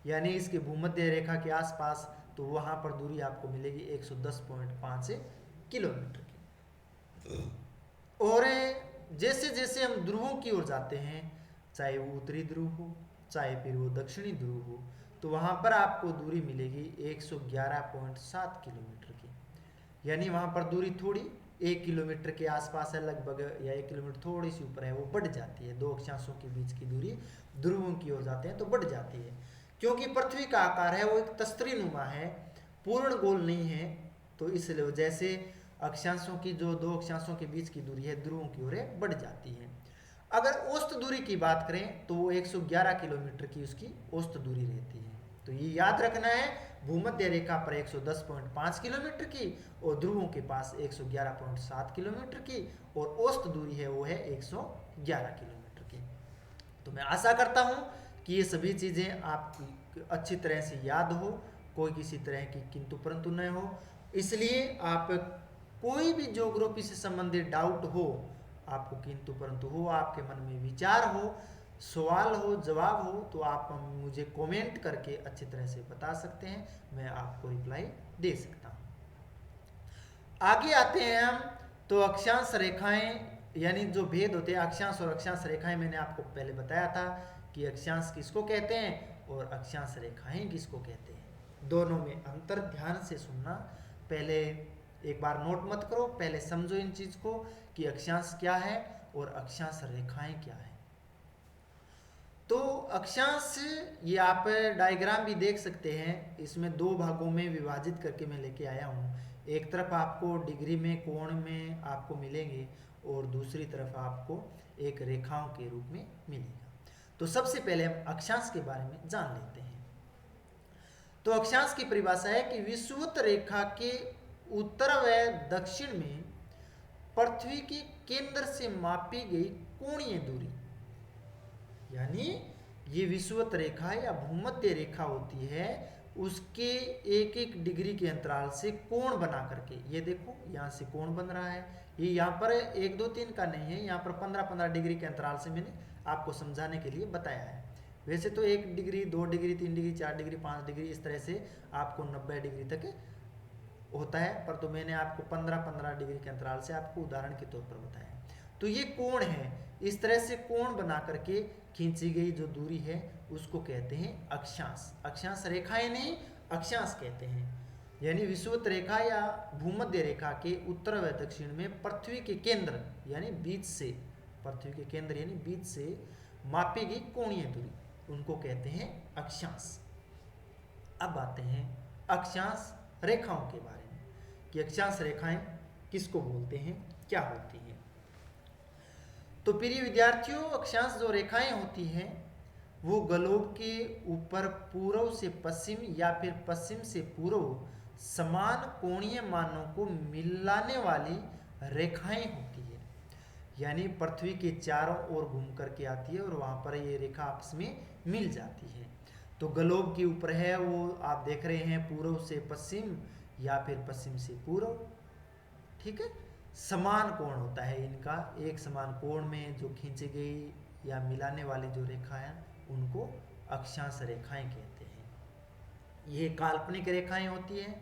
यानी इसके भूमध्य रेखा के आसपास, तो वहाँ पर दूरी आपको मिलेगी 110.5 किलोमीटर की। और जैसे जैसे हम ध्रुवों की ओर जाते हैं, चाहे वो उत्तरी ध्रुव हो चाहे फिर वो दक्षिणी ध्रुव हो, तो वहाँ पर आपको दूरी मिलेगी 111.7 किलोमीटर की। यानी वहाँ पर दूरी थोड़ी 1 किलोमीटर के आसपास है लगभग, या 1 किलोमीटर थोड़ी सी ऊपर है, वो बढ़ जाती है। दो अक्षांशों के बीच की दूरी ध्रुवों की ओर जाते हैं तो बढ़ जाती है। क्योंकि पृथ्वी का आकार है वो एक तस्तरी नुमा है, पूर्ण गोल नहीं है, तो इसलिए वजह से अक्षांशों की जो दो अक्षांशों के बीच की दूरी है ध्रुवों की ओर बढ़ जाती है। अगर औसत दूरी की बात करें तो वो 111 किलोमीटर की उसकी औसत दूरी रहती है। तो ये याद रखना है, भूमध्य रेखा पर 110.5 किलोमीटर की और ध्रुवों के पास 111.7 किलोमीटर की, और औसत दूरी है वो है 111 किलोमीटर की। तो मैं आशा करता हूँ कि ये सभी चीज़ें आप अच्छी तरह से याद हो, कोई किसी तरह की किंतु परंतु न हो। इसलिए आप कोई भी ज्योग्राफी से संबंधित डाउट हो, आपको किंतु परंतु हो, आपके मन में विचार हो, सवाल हो, जवाब हो, तो आप मुझे कमेंट करके अच्छी तरह से बता सकते हैं, मैं आपको रिप्लाई दे सकता हूँ। आगे आते हैं हम, तो अक्षांश रेखाएं यानी जो भेद होते हैं अक्षांश और अक्षांश रेखाएं, मैंने आपको पहले बताया था कि अक्षांश किसको कहते हैं और अक्षांश रेखाएं किसको कहते हैं। दोनों में अंतर ध्यान से सुनना, पहले एक बार नोट मत करो, पहले समझो इन चीज को कि अक्षांश क्या है और अक्षांश रेखाएं क्या है। तो अक्षांश, ये आप डायग्राम भी देख सकते हैं, इसमें दो भागों में विभाजित करके मैं लेके आया हूँ। एक तरफ आपको डिग्री में कोण में आपको मिलेंगे और दूसरी तरफ आपको एक रेखाओं के रूप में मिलेगा। तो सबसे पहले हम अक्षांश के बारे में जान लेते हैं। तो अक्षांश की परिभाषा है कि विषुवत रेखा के उत्तर व दक्षिण में पृथ्वी के केंद्र से मापी गई कोणीय दूरी, यानी ये विषुवत रेखा या भूमध्य रेखा होती है, उसके एक एक डिग्री के अंतराल से कोण बना करके, ये देखो यहाँ से कोण बन रहा है, ये यहाँ पर 1 2 3 का नहीं है, यहाँ पर 15-15 डिग्री के अंतराल से मैंने आपको समझाने के लिए बताया है। वैसे तो 1 degree 2 degree 3 degree 4 degree 5 degree इस तरह से आपको 90 डिग्री तक होता है, पर तो मैंने आपको 15-15 डिग्री के अंतराल से आपको उदाहरण के तौर पर बताया। तो ये कोण है, इस तरह से कोण बना करके खींची गई जो दूरी है उसको कहते हैं अक्षांश। अक्षांश रेखाएं नहीं, अक्षांश कहते हैं। यानी विषुवत रेखा या भूमध्य रेखा के उत्तर व दक्षिण में पृथ्वी के केंद्र यानी बीच से, पृथ्वी के केंद्र यानी बीच से मापी गई कोणीय दूरी, उनको कहते हैं अक्षांश। अब आते हैं अक्षांश रेखाओं के बारे में कि अक्षांश रेखाएं किसको बोलते हैं, क्या होती हैं। तो प्रिय विद्यार्थियों, अक्षांश जो रेखाएं होती हैं वो ग्लोब के ऊपर पूर्व से पश्चिम या फिर पश्चिम से पूर्व समान कोणीय मानों को मिलाने वाली रेखाएं होती है। यानी पृथ्वी के चारों ओर घूम करके आती है और वहां पर ये रेखा आपस में मिल जाती है। तो ग्लोब के ऊपर है वो आप देख रहे हैं पूर्व से पश्चिम या फिर पश्चिम से पूर्व, ठीक है। समान कोण होता है इनका, एक समान कोण में जो खींची गई या मिलाने वाली जो रेखा है उनको अक्षांश रेखाएं कहते हैं। ये काल्पनिक रेखाएं होती हैं।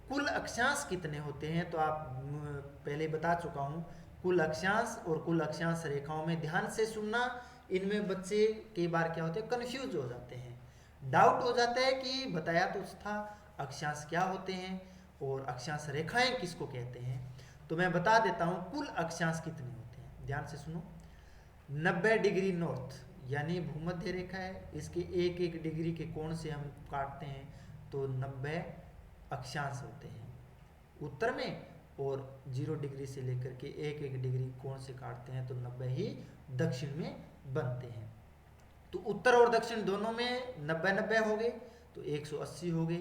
कुल अक्षांश कितने होते हैं तो आप पहले बता चुका हूं, कुल अक्षांश और कुल अक्षांश रेखाओं में ध्यान से सुनना, इनमें बच्चे कई बार क्या होते हैं कंफ्यूज हो जाते हैं, डाउट हो जाता है कि बताया तो था अक्षांश क्या होते हैं और अक्षांश रेखाएं किसको कहते हैं। तो मैं बता देता हूं कुल अक्षांश कितने होते हैं, ध्यान से सुनो। 90 डिग्री नॉर्थ यानी भूमध्य रेखा है, इसके एक एक डिग्री के कोण से हम काटते हैं तो 90 अक्षांश होते हैं उत्तर में, और 0 डिग्री से लेकर के एक एक डिग्री कोण से काटते हैं तो 90 ही दक्षिण में बनते हैं। तो उत्तर और दक्षिण दोनों में 90-90 हो गए तो 180 हो गई,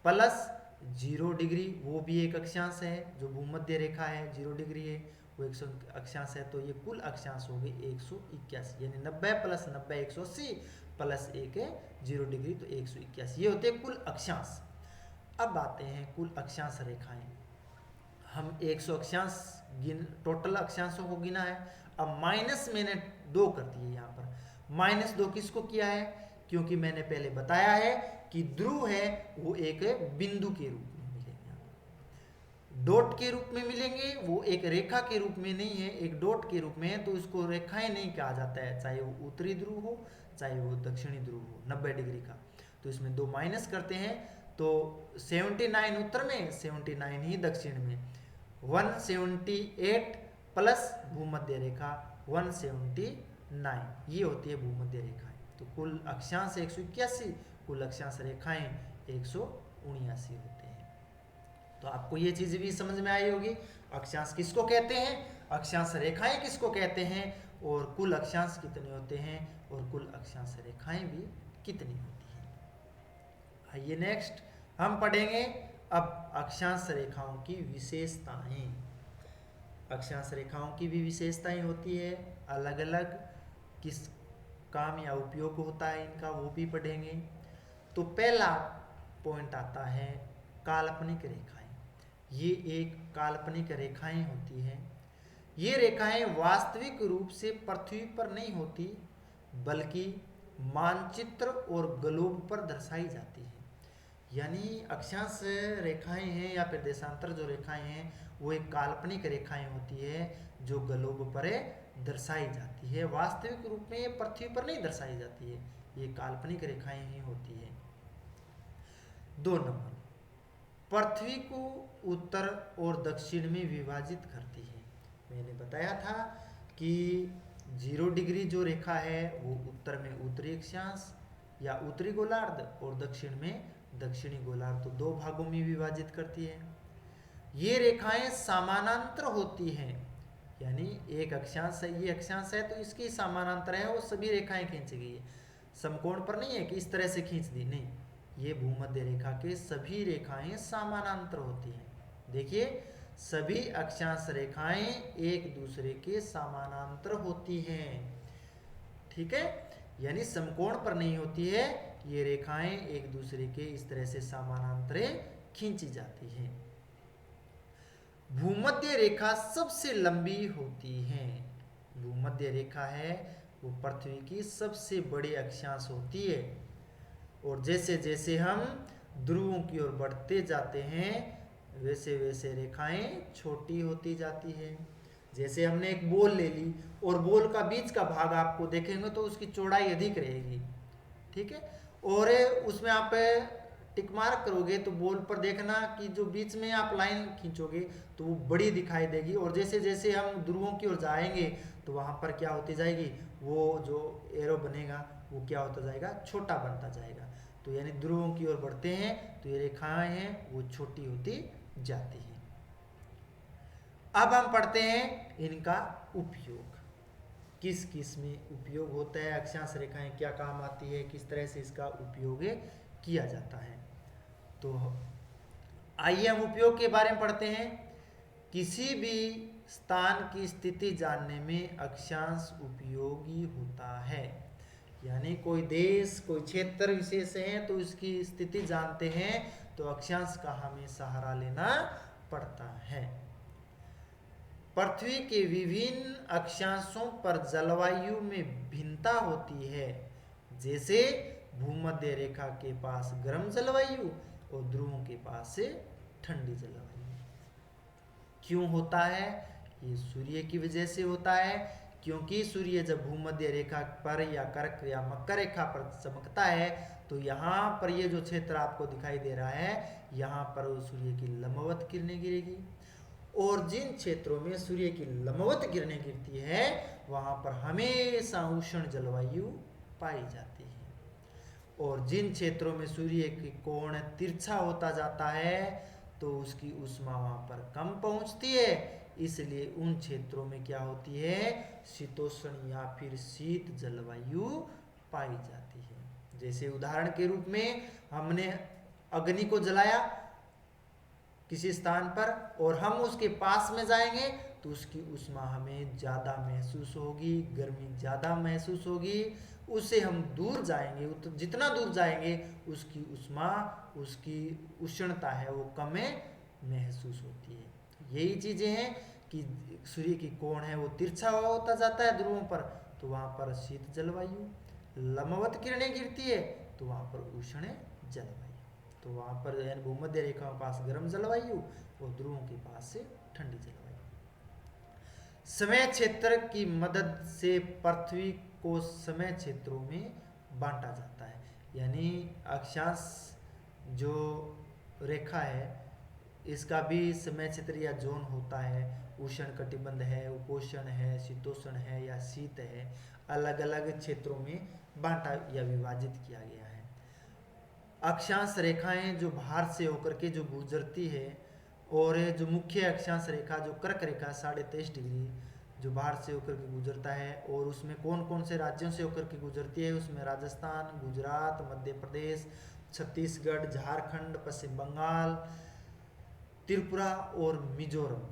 प्लस 0 डिग्री वो भी एक अक्षांश है, जो भूमध्य रेखा है 0 डिग्री है वो 100 अक्षांश है, तो ये कुल अक्षांश हो गए 181, यानी 90 प्लस 90 180 प्लस 1 है 0 डिग्री तो 181, ये होते हैं कुल अक्षांश। अब आते हैं कुल अक्षांश रेखाएं। हम 100 अक्षांश टोटल अक्षांशों को गिना है, अब माइनस मैंने 2 कर दिए यहाँ पर। -2 किसको किया है, क्योंकि मैंने पहले बताया है कि ध्रुव है वो एक बिंदु के रूप में मिलेंगे, डॉट के रूप में मिलेंगे, वो एक रेखा के रूप में नहीं है, एक डॉट के रूप में है, तो उसको रेखाएं नहीं कहा जाता है, चाहे वो उत्तरी ध्रुव हो चाहे वो दक्षिणी ध्रुव हो 90 डिग्री का। तो इसमें 2 माइनस करते हैं तो 79 उत्तर में 79 ही दक्षिण में 178 प्लस भूमध्य रेखा 179, ये होती है भूमध्य रेखाएं। तो कुल अक्षांश 181, कुल अक्षांश रेखाएं 179 होते हैं। तो आपको ये चीज भी समझ में आई होगी, अक्षांश किसको कहते हैं, अक्षांश रेखाएं किसको कहते हैं, और कुल अक्षांश कितने होते हैं, और कुल अक्षांश रेखाएं भी कितनी होती हैं। आइए नेक्स्ट हम पढ़ेंगे अब अक्षांश रेखाओं की विशेषताएं। अक्षांश रेखाओं की भी विशेषताएं होती है, अलग अलग किस काम या उपयोग होता है इनका, वो भी पढ़ेंगे। तो पहला पॉइंट आता है काल्पनिक रेखाएं। ये एक काल्पनिक रेखाएं होती हैं। ये रेखाएं वास्तविक रूप से पृथ्वी पर नहीं होती, बल्कि मानचित्र और ग्लोब पर दर्शाई जाती है। यानी अक्षांश रेखाएं हैं या फिर देशांतर जो रेखाएं हैं वो एक काल्पनिक रेखाएं होती है जो ग्लोब पर दर्शाई जाती है। वास्तविक रूप में ये पृथ्वी पर नहीं दर्शाई जाती है, ये काल्पनिक रेखाएं ही होती है। 2 नंबर, पृथ्वी को उत्तर और दक्षिण में विभाजित करती है। मैंने बताया था कि 0 डिग्री जो रेखा है वो उत्तर में उत्तरी अक्षांश या उत्तरी गोलार्ध और दक्षिण में दक्षिणी गोलार्ध, तो 2 भागों में विभाजित करती है। ये रेखाएं समानांतर होती हैं, यानी एक अक्षांश है, ये अक्षांश है तो इसकी समानांतर है, वो सभी रेखाएं खींची गई है, समकोण पर नहीं है कि इस तरह से खींच दी, नहीं, ये भूमध्य रेखा के सभी रेखाएं समानांतर होती हैं। देखिए सभी अक्षांश रेखाएं एक दूसरे के समानांतर होती हैं, ठीक है, यानी समकोण पर नहीं होती है, ये रेखाएं एक दूसरे के इस तरह से समानांतर खींची जाती हैं। भूमध्य रेखा सबसे लंबी होती है। भूमध्य रेखा है वो पृथ्वी की सबसे बड़ी अक्षांश होती है, और जैसे जैसे हम ध्रुवों की ओर बढ़ते जाते हैं वैसे वैसे रेखाएं छोटी होती जाती है। जैसे हमने एक बॉल ले ली और बॉल का बीच का भाग आपको देखेंगे तो उसकी चौड़ाई अधिक रहेगी, ठीक है, और उसमें आप टिक मार्क करोगे तो बॉल पर देखना कि जो बीच में आप लाइन खींचोगे तो वो बड़ी दिखाई देगी, और जैसे जैसे हम ध्रुवों की ओर जाएंगे तो वहां पर क्या होती जाएगी, वो जो एरो बनेगा वो क्या होता जाएगा, छोटा बनता जाएगा। तो यानी ध्रुवों की ओर बढ़ते हैं तो ये रेखाएं हैं वो छोटी होती जाती हैं। अब हम पढ़ते हैं इनका उपयोग, किस किस में उपयोग होता है, अक्षांश रेखाएं क्या काम आती है, किस तरह से इसका उपयोग किया जाता है। तो आइए हम उपयोग के बारे में पढ़ते हैं। किसी भी स्थान की स्थिति जानने में अक्षांश उपयोगी होता है, यानी कोई देश कोई क्षेत्र विशेष है तो उसकी स्थिति जानते हैं तो अक्षांश का हमें सहारा लेना पड़ता है। पृथ्वी के विभिन्न अक्षांशों पर जलवायु में भिन्नता होती है, जैसे भूमध्य रेखा के पास गर्म जलवायु और ध्रुवों के पास से ठंडी जलवायु। क्यों होता है, ये सूर्य की वजह से होता है, क्योंकि सूर्य जब भूमध्य रेखा पर या कर्क या मकर रेखा पर चमकता है तो यहाँ पर ये जो क्षेत्र आपको दिखाई दे रहा है यहाँ पर सूर्य की लंबवत किरणें गिरेगी, और जिन क्षेत्रों में सूर्य की लंबवत किरणें गिरती है वहां पर हमेशा उष्ण जलवायु पाई जाती है, और जिन क्षेत्रों में सूर्य की कोण तिरछा होता जाता है तो उसकी ऊष्मा वहां पर कम पहुंचती है, इसलिए उन क्षेत्रों में क्या होती है, शीतोष्ण या फिर शीत जलवायु पाई जाती है। जैसे उदाहरण के रूप में हमने अग्नि को जलाया किसी स्थान पर और हम उसके पास में जाएंगे तो उसकी ऊष्मा हमें ज़्यादा महसूस होगी, गर्मी ज़्यादा महसूस होगी। उससे हम दूर जाएंगे तो जितना दूर जाएंगे उसकी ऊष्मा उसकी उष्णता है वो कम महसूस होती है। यही चीज़ें हैं कि सूर्य की कोण है वो तिरछा होता जाता है ध्रुवों पर तो वहाँ पर शीत जलवायु, लंबवत किरणें गिरती है तो वहाँ पर उष्ण जलवायु, तो वहाँ पर यानी भूमध्य रेखा के पास गर्म जलवायु और ध्रुवों के पास से ठंडी जलवायु। समय क्षेत्र की मदद से पृथ्वी को समय क्षेत्रों में बांटा जाता है, यानी अक्षांश जो रेखा है इसका भी समय क्षेत्र या जोन होता है, उष्ण कटिबंध है, उपोष्ण है, शीतोष्ण है या शीत है, अलग अलग क्षेत्रों में बांटा या विभाजित किया गया है। अक्षांश रेखाएं जो भार से होकर के जो गुजरती है, और जो मुख्य अक्षांश रेखा जो कर्क रेखा 23.5 डिग्री जो भार से होकर के गुजरता है, और उसमें कौन कौन से राज्यों से होकर के गुजरती है, उसमें राजस्थान, गुजरात, मध्य प्रदेश, छत्तीसगढ़, झारखंड, पश्चिम बंगाल, त्रिपुरा और मिजोरम,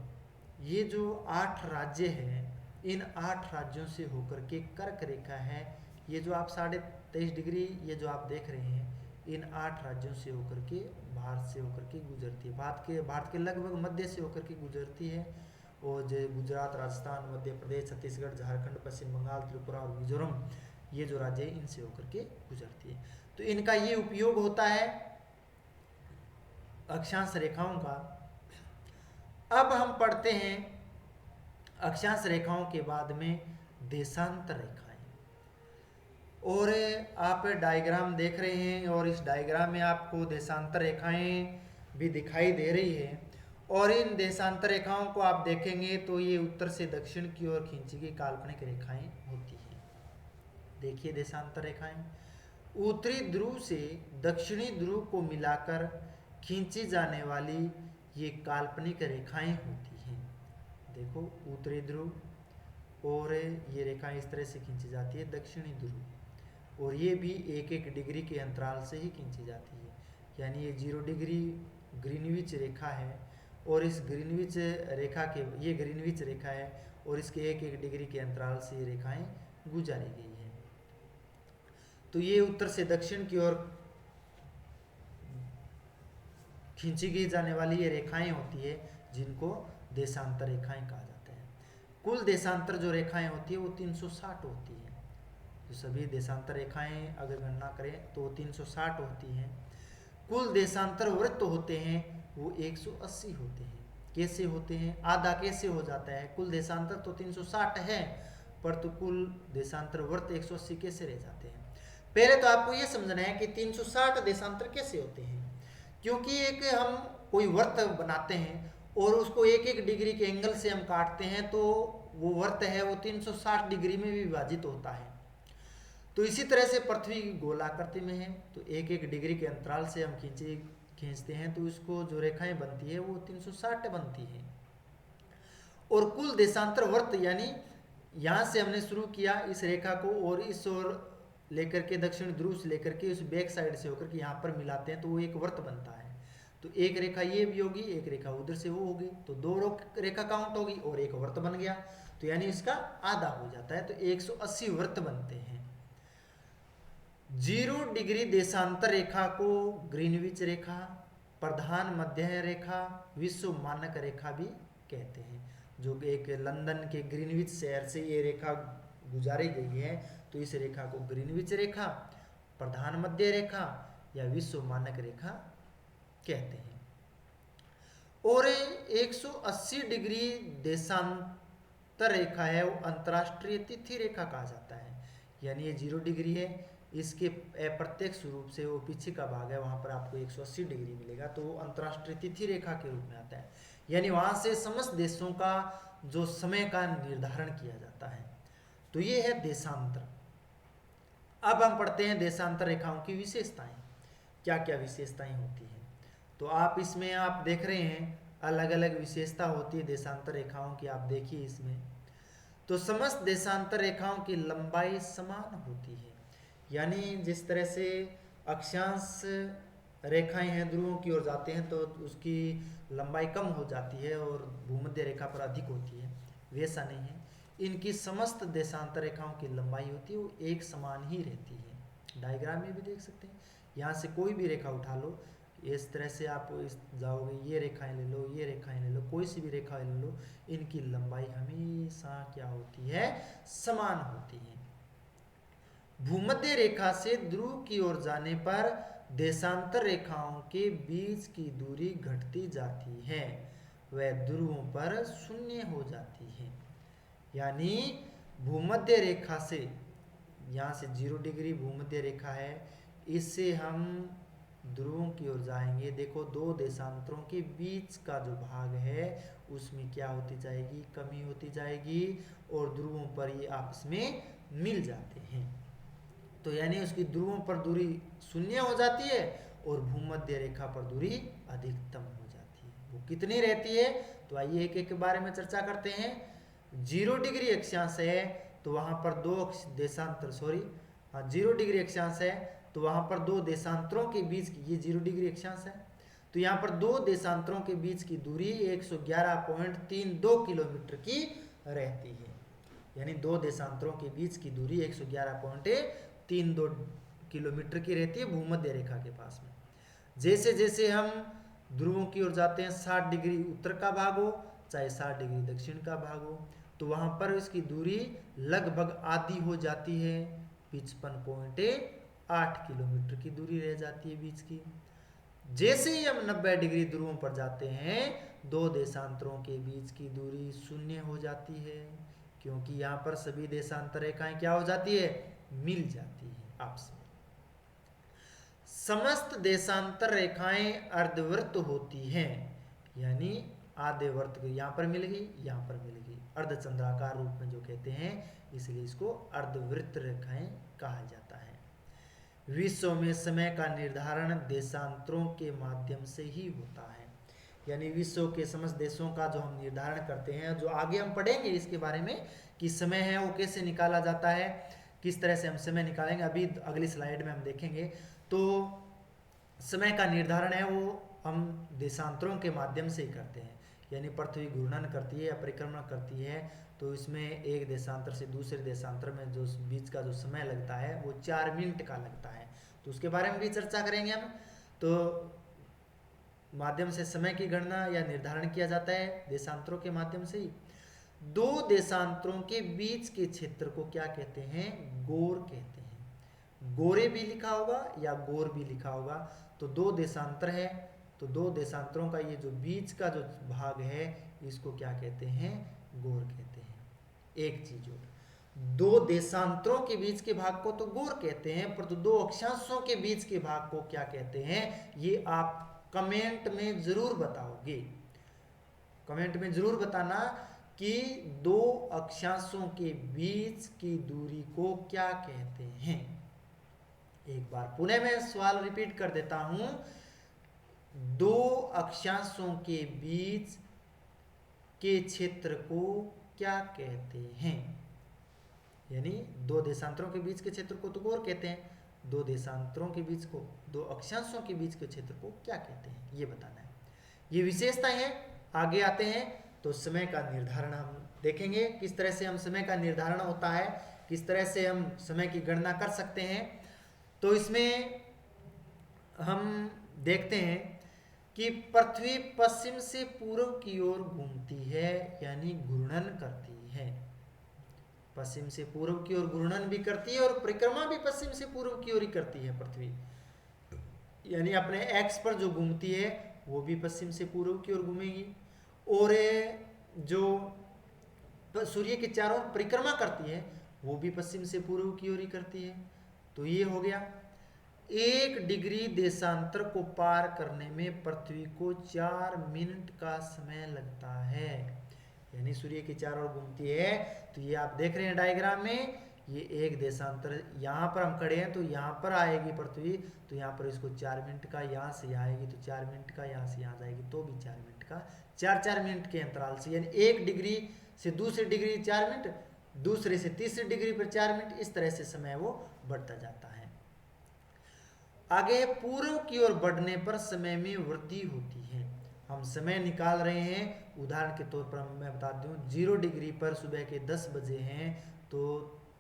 ये जो 8 राज्य हैं, इन 8 राज्यों से होकर के कर्क रेखा है, ये जो आप 23.5 डिग्री ये जो आप देख रहे हैं, इन 8 राज्यों से होकर के भारत से होकर के गुजरती है। भारत के लगभग मध्य से होकर के गुजरती है, और जो गुजरात, राजस्थान, मध्य प्रदेश, छत्तीसगढ़, झारखंड, पश्चिम बंगाल, त्रिपुरा और मिजोरम, ये जो राज्य है इनसे होकर के गुजरती है। तो इनका ये उपयोग होता है अक्षांश रेखाओं का। अब हम पढ़ते हैं अक्षांश रेखाओं के बाद में देशांतर रेखाएं, और आप डायग्राम देख रहे हैं, और इस डायग्राम में आपको देशांतर रेखाएं भी दिखाई दे रही है। और इन देशांतर रेखाओं को आप देखेंगे तो ये उत्तर से दक्षिण की ओर खींची गई काल्पनिक रेखाएं होती हैं। देखिए देशांतर रेखाएं उत्तरी ध्रुव से दक्षिणी ध्रुव को मिलाकर खींची जाने वाली ये काल्पनिक रेखाएं होती हैं। देखो उत्तरी ध्रुव, और ये रेखाएं इस तरह से खींची जाती है दक्षिणी ध्रुव, और ये भी 1-1 डिग्री के अंतराल से ही खींची जाती है। यानी ये 0 डिग्री ग्रीनविच रेखा है, और इस ग्रीनविच रेखा के ये ग्रीनविच रेखा है, और इसके 1-1 डिग्री के अंतराल से ये रेखाएं गुजारी गई है। तो ये उत्तर से दक्षिण की ओर खींची गई जाने वाली ये रेखाएं होती है, जिनको देशांतर रेखाएं कहा जाता है। कुल देशांतर जो रेखाएं होती है वो 360 होती है। जो सभी देशांतर रेखाएं अगर गणना करें तो 360 होती हैं। कुल देशांतर वृत्त होते हैं वो 180 होते हैं। कैसे होते हैं, आधा कैसे हो जाता है? कुल देशांतर तो 360 है, पर तो कुल देशांतर वृत्त 180 कैसे रह जाते हैं? पहले तो आपको ये समझना है कि 360 देशांतर कैसे होते हैं। क्योंकि एक हम कोई वृत्त बनाते हैं और उसको 1-1 डिग्री के एंगल से हम काटते हैं, तो वो वृत्त है वो 360 डिग्री में भी विभाजित होता है। तो इसी तरह से पृथ्वी गोलाकृति में है, तो 1-1 डिग्री के अंतराल से हम खींचते हैं, तो इसको जो रेखाएं बनती है वो 360 बनती है। और कुल देशांतर वृत्त, यानी यहाँ से हमने शुरू किया इस रेखा को, और इस ओर लेकर के दक्षिण ध्रुव से लेकर के उस बैक साइड से होकर के यहाँ पर मिलाते हैं, तो वो एक वृत्त बनता है। तो एक रेखा ये भी होगी, एक रेखा उधर से वो होगी, तो 2 रेखा काउंट होगी और एक वृत्त बन गया, तो यानी इसका आधा हो जाता है, तो 180 वृत्त बनते हैं। 0 डिग्री देशांतर रेखा को ग्रीनविच रेखा, प्रधान मध्य रेखा, विश्व मानक रेखा भी कहते हैं। जो एक लंदन के ग्रीनविच शहर से ये रेखा गुजारी गई है, तो इस रेखा को ग्रीनविच रेखा, प्रधान मध्य रेखा या विश्व मानक रेखा कहते हैं। और 180 डिग्री देशांतर रेखा है वो अंतर्राष्ट्रीय तिथि रेखा कहा जाता है। यानी ये 0 डिग्री है, इसके अप्रत्यक्ष रूप से वो पीछे का भाग है, वहां पर आपको 180 डिग्री मिलेगा, तो वो अंतर्राष्ट्रीय तिथि रेखा के रूप में आता है। यानी वहां से समस्त देशों का जो समय का निर्धारण किया जाता है। तो ये है देशांतर। अब हम पढ़ते हैं देशांतर रेखाओं की विशेषताएं, क्या क्या विशेषताएं होती हैं। तो आप इसमें आप देख रहे हैं अलग अलग विशेषता होती है देशांतर रेखाओं की, आप देखिए इसमें। तो समस्त देशांतर रेखाओं की लंबाई समान होती है, यानी जिस तरह से अक्षांश रेखाएं हैं ध्रुवों की ओर जाते हैं तो उसकी लंबाई कम हो जाती है और भूमध्य रेखा पर अधिक होती है, वैसा नहीं है। इनकी समस्त देशांतर रेखाओं की लंबाई होती है वो एक समान ही रहती है। डायग्राम में भी देख सकते हैं, यहाँ से कोई भी रेखा उठा लो, इस तरह से आप इस जाओगे, ये रेखाएं ले लो, ये रेखाएं ले लो, कोई सी भी रेखा ले लो, इनकी लंबाई हमेशा क्या होती है, समान होती है। भूमध्य रेखा से ध्रुव की ओर जाने पर देशांतर रेखाओं के बीच की दूरी घटती जाती है, वह ध्रुवों पर शून्य हो जाती है। यानी भूमध्य रेखा से, यहाँ से 0 डिग्री भूमध्य रेखा है, इससे हम ध्रुवों की ओर जाएंगे, देखो दो देशांतरों के बीच का जो भाग है उसमें क्या होती जाएगी, कमी होती जाएगी, और ध्रुवों पर ये आपस में मिल जाते हैं। तो यानी उसकी ध्रुवों पर दूरी शून्य हो जाती है और भूमध्य रेखा पर दूरी अधिकतम हो जाती है। वो कितनी रहती है, तो आइए एक एक के बारे में चर्चा करते हैं। 0 डिग्री अक्षांश है तो वहां पर दो देशांतर, सॉरी हाँ 0 डिग्री अक्षांश है तो वहां पर दो देशांतरों के बीच की, ये 0 डिग्री अक्षांश है तो यहाँ पर दो देशांतरों के बीच की दूरी 111.32 किलोमीटर की रहती है। यानी दो देशांतरों के बीच की दूरी 111.32 किलोमीटर की रहती है भूमध्य रेखा के पास में। जैसे जैसे हम ध्रुवों की ओर जाते हैं, 60 डिग्री उत्तर का भाग हो चाहे 60 डिग्री दक्षिण का भाग हो, तो वहां पर इसकी दूरी लगभग आधी हो जाती है, 55.8 किलोमीटर की दूरी रह जाती है बीच की। जैसे ही हम 90 डिग्री ध्रुवों पर जाते हैं, दो देशांतरों के बीच की दूरी शून्य हो जाती है, क्योंकि यहाँ पर सभी देशांतर रेखाएं क्या हो जाती है, मिल जाती है आपस में। समस्त देशांतर रेखाएं अर्धवृत्त होती हैं, यानी आधे वर्त यहाँ पर मिल गई, यहाँ पर मिल गई, अर्धचंद्राकार रूप में जो कहते हैं, इसलिए इसको अर्धवृत्त रेखाएं कहा जाता है। विश्व में समय का निर्धारण देशांतरों के माध्यम से ही होता है, यानी विश्व के समस्त देशों का जो हम निर्धारण करते हैं, जो आगे हम पढ़ेंगे इसके बारे में कि समय है वो कैसे निकाला जाता है, किस तरह से हम समय निकालेंगे, अभी अगली स्लाइड में हम देखेंगे। तो समय का निर्धारण है वो हम देशांतरों के माध्यम से ही करते हैं, यानी पृथ्वी घूर्णन करती है या परिक्रमण करती है, तो इसमें एक देशांतर से दूसरे देशांतर में जो बीच का जो समय लगता है वो 4 मिनट का लगता है, तो उसके बारे में भी चर्चा करेंगे हम। तो माध्यम से समय की गणना या निर्धारण किया जाता है देशांतरों के माध्यम से ही। दो देशांतरों के बीच के क्षेत्र को क्या कहते हैं, गोर कहते हैं। गोरे भी लिखा होगा या गोर भी लिखा होगा। तो दो देशांतर है तो दो देशांतरों का ये जो बीच का जो भाग है इसको क्या कहते हैं, गोर कहते हैं। एक चीज और, दो देशांतरों के बीच के भाग को तो गोर कहते हैं, पर तो दो अक्षांशों के बीच के भाग को क्या कहते हैं, ये आप कमेंट में जरूर बताओगे। कमेंट में जरूर बताना कि दो अक्षांशों के बीच की दूरी को क्या कहते हैं। एक बार पुनः मैं सवाल रिपीट कर देता हूं, दो अक्षांशों के बीच के क्षेत्र को क्या कहते हैं, यानी दो देशांतरों के बीच के क्षेत्र को तो गोर कहते हैं, दो देशांतरों के बीच को, दो अक्षांशों के बीच के क्षेत्र को क्या कहते हैं, ये बताना है। ये विशेषताएं हैं। आगे आते हैं तो समय का निर्धारण हम देखेंगे, किस तरह से हम समय का निर्धारण होता है, किस तरह से हम समय की गणना कर सकते हैं। तो इसमें हम देखते हैं कि पृथ्वी पश्चिम से पूर्व की ओर घूमती है, यानी घूर्णन करती है। पश्चिम से पूर्व की ओर घूर्णन भी करती है और परिक्रमा भी पश्चिम से पूर्व की ओर ही करती है पृथ्वी, यानी अपने एक्स पर जो घूमती है वो भी पश्चिम से पूर्व की ओर घूमेगी, और जो सूर्य के चारों ओर परिक्रमा करती है वो भी पश्चिम से पूर्व की ओर ही करती है। तो ये हो गया। 1 डिग्री देशांतर को पार करने में पृथ्वी को 4 मिनट का समय लगता है, यानी सूर्य के चारों ओर घूमती है। तो ये आप देख रहे हैं डायग्राम में, ये एक देशांतर, यहाँ पर हम खड़े हैं तो यहाँ पर आएगी पृथ्वी, तो यहाँ पर इसको 4 मिनट का, यहाँ से आएगी तो 4 मिनट का, यहाँ से यहाँ जाएगी तो भी 4 मिनट का, 4-4 मिनट के अंतराल से, यानी 1 डिग्री से दूसरी डिग्री 4 मिनट, दूसरे से तीसरी डिग्री पर 4 मिनट, इस तरह से समय वो बढ़ता जाता है। आगे पूर्व की ओर बढ़ने पर समय में वृद्धि होती है। हम समय निकाल रहे हैं, उदाहरण के तौर पर मैं बता दूं, 0 डिग्री पर सुबह के 10 बजे हैं तो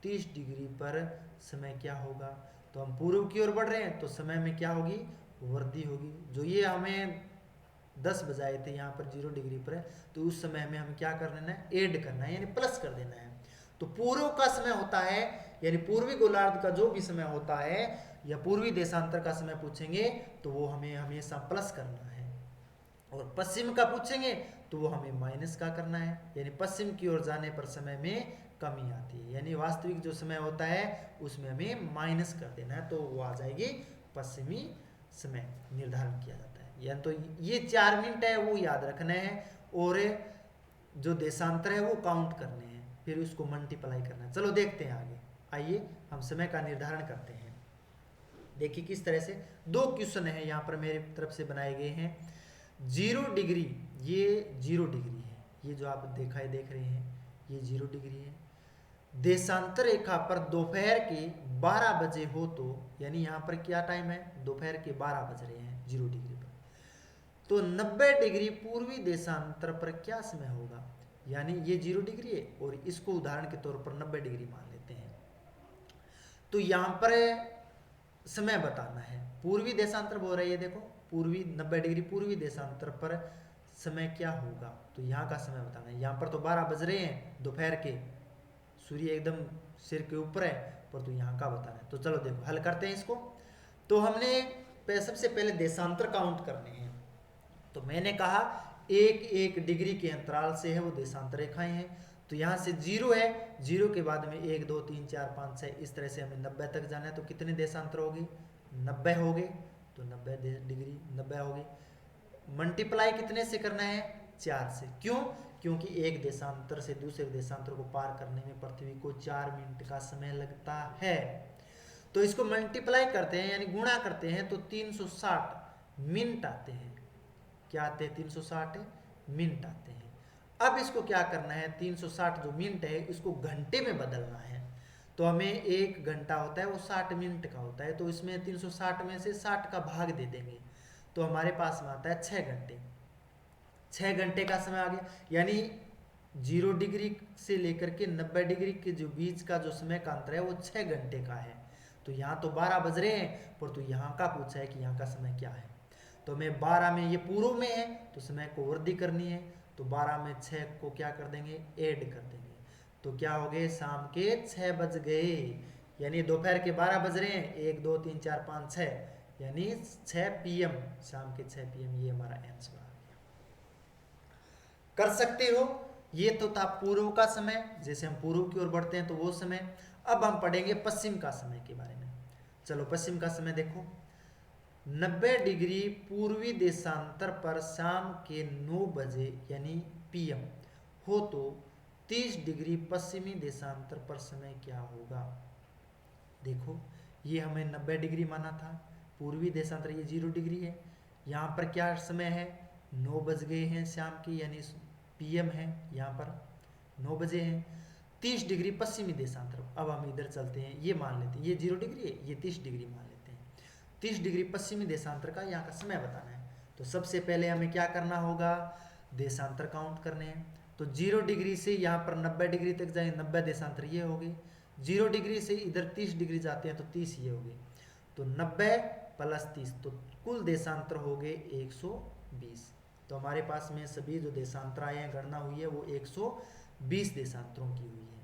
30 डिग्री पर समय क्या होगा, तो हम पूर्व की ओर बढ़ रहे हैं तो समय में क्या होगी, वृद्धि होगी। जो ये हमें 10 बजाए थे यहाँ पर 0 डिग्री पर है, तो उस समय में हमें क्या कर देना है, ऐड करना है, यानी प्लस कर देना है। तो पूर्व का समय होता है, यानी पूर्वी गोलार्ध का जो भी समय होता है या पूर्वी देशांतर का समय पूछेंगे तो वो हमें हमेशा प्लस करना है, और पश्चिम का पूछेंगे तो वो हमें माइनस का करना है, यानी पश्चिम की ओर जाने पर समय में कमी आती है, यानी वास्तविक जो समय होता है उसमें हमें माइनस कर देना है, तो वो आ जाएगी पश्चिमी समय निर्धारण किया जाता है। यानी तो ये 4 मिनट है वो याद रखना है, और जो देशांतर है वो काउंट करने हैं, फिर उसको मल्टीप्लाई करना है। चलो देखते हैं आगे। आइए हम समय का निर्धारण करते हैं। देखिए किस तरह से 2 क्वेश्चन है यहाँ पर मेरे तरफ से बनाए गए हैं। 0 डिग्री, ये 0 डिग्री है, ये जो आप देख रहे हैं ये 0 डिग्री है। देशांतर रेखा पर दोपहर के 12 बजे हो तो, यानी यहाँ पर क्या टाइम है, दोपहर के 12 बज रहे हैं 0 डिग्री पर, तो 90 डिग्री पूर्वी देशांतर पर क्या समय होगा। यानी ये 0 डिग्री है और इसको उदाहरण के तौर पर 90 डिग्री मान लेते हैं। तो यहाँ पर समय बताना है, पूर्वी देशांतर बोल रही है, देखो पूर्वी 90 डिग्री पूर्वी देशांतर पर समय क्या होगा, तो यहाँ का समय बताना है। यहाँ पर तो 12 बज रहे हैं दोपहर के, सूर्य एकदम सिर के ऊपर है, पर तो यहाँ का बताना है। तो चलो देखो हल करते हैं इसको। तो हमने सबसे पहले देशांतर काउंट करने हैं। तो मैंने कहा 1-1 डिग्री के अंतराल से है वो देशांतर रेखाएं हैं। तो यहाँ से 0 है, 0 के बाद में 1 2 3 4 5 6 इस तरह से हमें 90 तक जाना है। तो कितने देशांतर होगी, 90 हो गए, तो 90 डिग्री 90 होगी। मल्टीप्लाई कितने से करना है, 4 से। क्यों, क्योंकि एक देशांतर से दूसरे देशांतर को पार करने में पृथ्वी को 4 मिनट का समय लगता है। तो इसको मल्टीप्लाई करते हैं यानी गुणा करते हैं तो 360 मिनट आते हैं। क्या आते हैं, 360 मिनट आते हैं। अब इसको क्या करना है, 360 जो मिनट है इसको घंटे में बदलना है। तो हमें 1 घंटा होता है वो 60 मिनट का होता है, तो इसमें 360 में से 60 का भाग दे देंगे, तो हमारे पास में आता है 6 घंटे। 6 घंटे का समय आ गया। यानी 0 डिग्री से लेकर के 90 डिग्री के जो बीच का जो समय का अंतर है वो 6 घंटे का है। तो यहाँ तो 12 बज रहे हैं, पर तो यहाँ का पूछा है कि यहाँ का समय क्या है। तो हमें 12 में, ये पूर्व में है तो समय को वृद्धि करनी है, तो 12 में 6 को क्या कर देंगे, ऐड कर देंगे। तो क्या हो गए, शाम के 6 बज गए। यानी दोपहर के 12 बज रहे हैं, 1 2 3 4 5 6, यानी 6 PM, शाम के 6 PM, ये हमारा आंसर आ गया। कर सकते हो। ये तो था पूर्व का समय, जैसे हम पूर्व की ओर बढ़ते हैं तो वो समय। अब हम पढ़ेंगे पश्चिम का समय के बारे में। चलो पश्चिम का समय देखो। 90 डिग्री पूर्वी देशांतर पर शाम के 9 बजे यानी PM हो तो 30 डिग्री पश्चिमी देशांतर पर समय क्या होगा। देखो ये हमें 90 डिग्री माना था, पूर्वी देशांतर ये 0 डिग्री है। यहाँ पर क्या समय है, 9 बज गए हैं शाम की, यानी PM है, यहाँ पर 9 बजे हैं। 30 डिग्री पश्चिमी देशांतर, अब हम इधर चलते हैं, ये मान लेते हैं ये 0 डिग्री है, ये 30 डिग्री मान लेते हैं। 30 डिग्री पश्चिमी देशांतर का यहाँ का समय बताना है। तो सबसे पहले हमें क्या करना होगा, देशांतर काउंट करने हैं। तो 0 डिग्री से यहाँ पर 90 डिग्री तक जाए, 90 देशांतर ये हो गए। 0 डिग्री से इधर 30 डिग्री जाते हैं तो 30 ये हो गए। तो 90 प्लस 30, तो कुल देशांतर हो गए 120। तो हमारे पास में सभी जो देशांतर आए हैं, गणना हुई है, वो 120 देशांतरों की हुई है।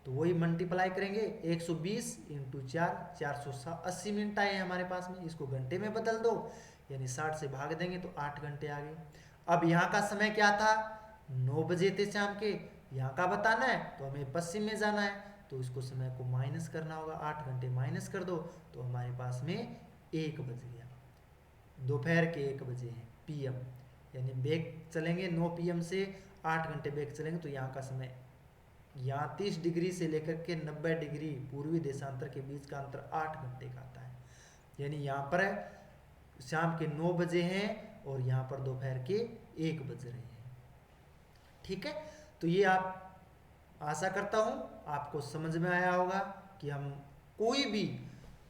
तो वही मल्टीप्लाई करेंगे, 120 × 4, 480 मिनट आए हैं हमारे पास में। इसको घंटे में बदल दो, यानी 60 से भाग देंगे तो 8 घंटे आ गए। अब यहाँ का समय क्या था, 9 बजे थे शाम के, यहाँ का बताना है तो हमें पश्चिम में जाना है, तो इसको समय को माइनस करना होगा। 8 घंटे माइनस कर दो तो हमारे पास में 1 बज गया, दोपहर के 1 बजे हैं PM। यानी बैक चलेंगे 9 PM से 8 घंटे बैक चलेंगे, तो यहाँ का समय, यहाँ 30 डिग्री से लेकर के 90 डिग्री पूर्वी देशांतर के बीच का अंतर 8 घंटे का आता है। यानी यहाँ पर शाम के 9 बजे हैं और यहाँ पर दोपहर के 1 बज रहे हैं। ठीक है, तो ये आप, आशा करता हूँ आपको समझ में आया होगा कि हम कोई भी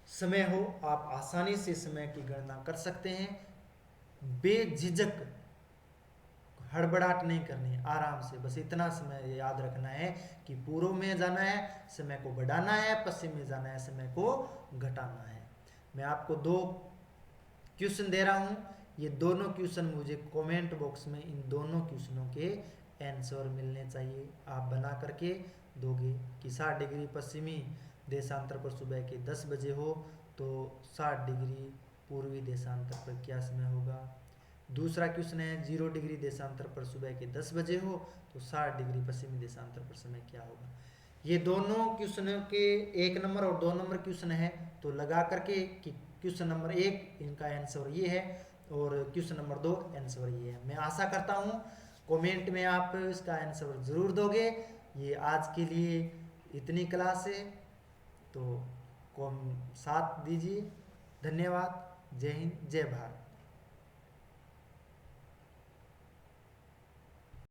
समय हो आप आसानी से समय की गणना कर सकते हैं, बेझिझक, हड़बड़ाहट नहीं करनी है, आराम से। बस इतना समय याद रखना है कि पूर्व में जाना है समय को बढ़ाना है, पश्चिम में जाना है समय को घटाना है। मैं आपको 2 क्वेश्चन दे रहा हूँ, ये दोनों क्वेश्चन मुझे कमेंट बॉक्स में इन दोनों क्वेश्चनों के आंसर मिलने चाहिए। आप बना करके दोगे कि 60 डिग्री पश्चिमी देशांतर पर सुबह के 10 बजे हो तो 60 डिग्री पूर्वी देशांतर पर क्या समय होगा। दूसरा क्वेश्चन है 0 डिग्री देशांतर पर सुबह के 10 बजे हो तो 60 डिग्री पश्चिमी देशांतर पर समय क्या होगा। ये दोनों क्वेश्चनों के 1 नंबर और 2 नंबर क्वेश्चन है, तो लगा करके कि क्वेश्चन नंबर 1 इनका आंसर ये है और क्वेश्चन नंबर 2 आंसर ये है। मैं आशा करता हूँ कमेंट में आप इसका आंसर ज़रूर दोगे। ये आज के लिए इतनी क्लास है, तो साथ दीजिए। धन्यवाद। जय हिंद, जय भारत।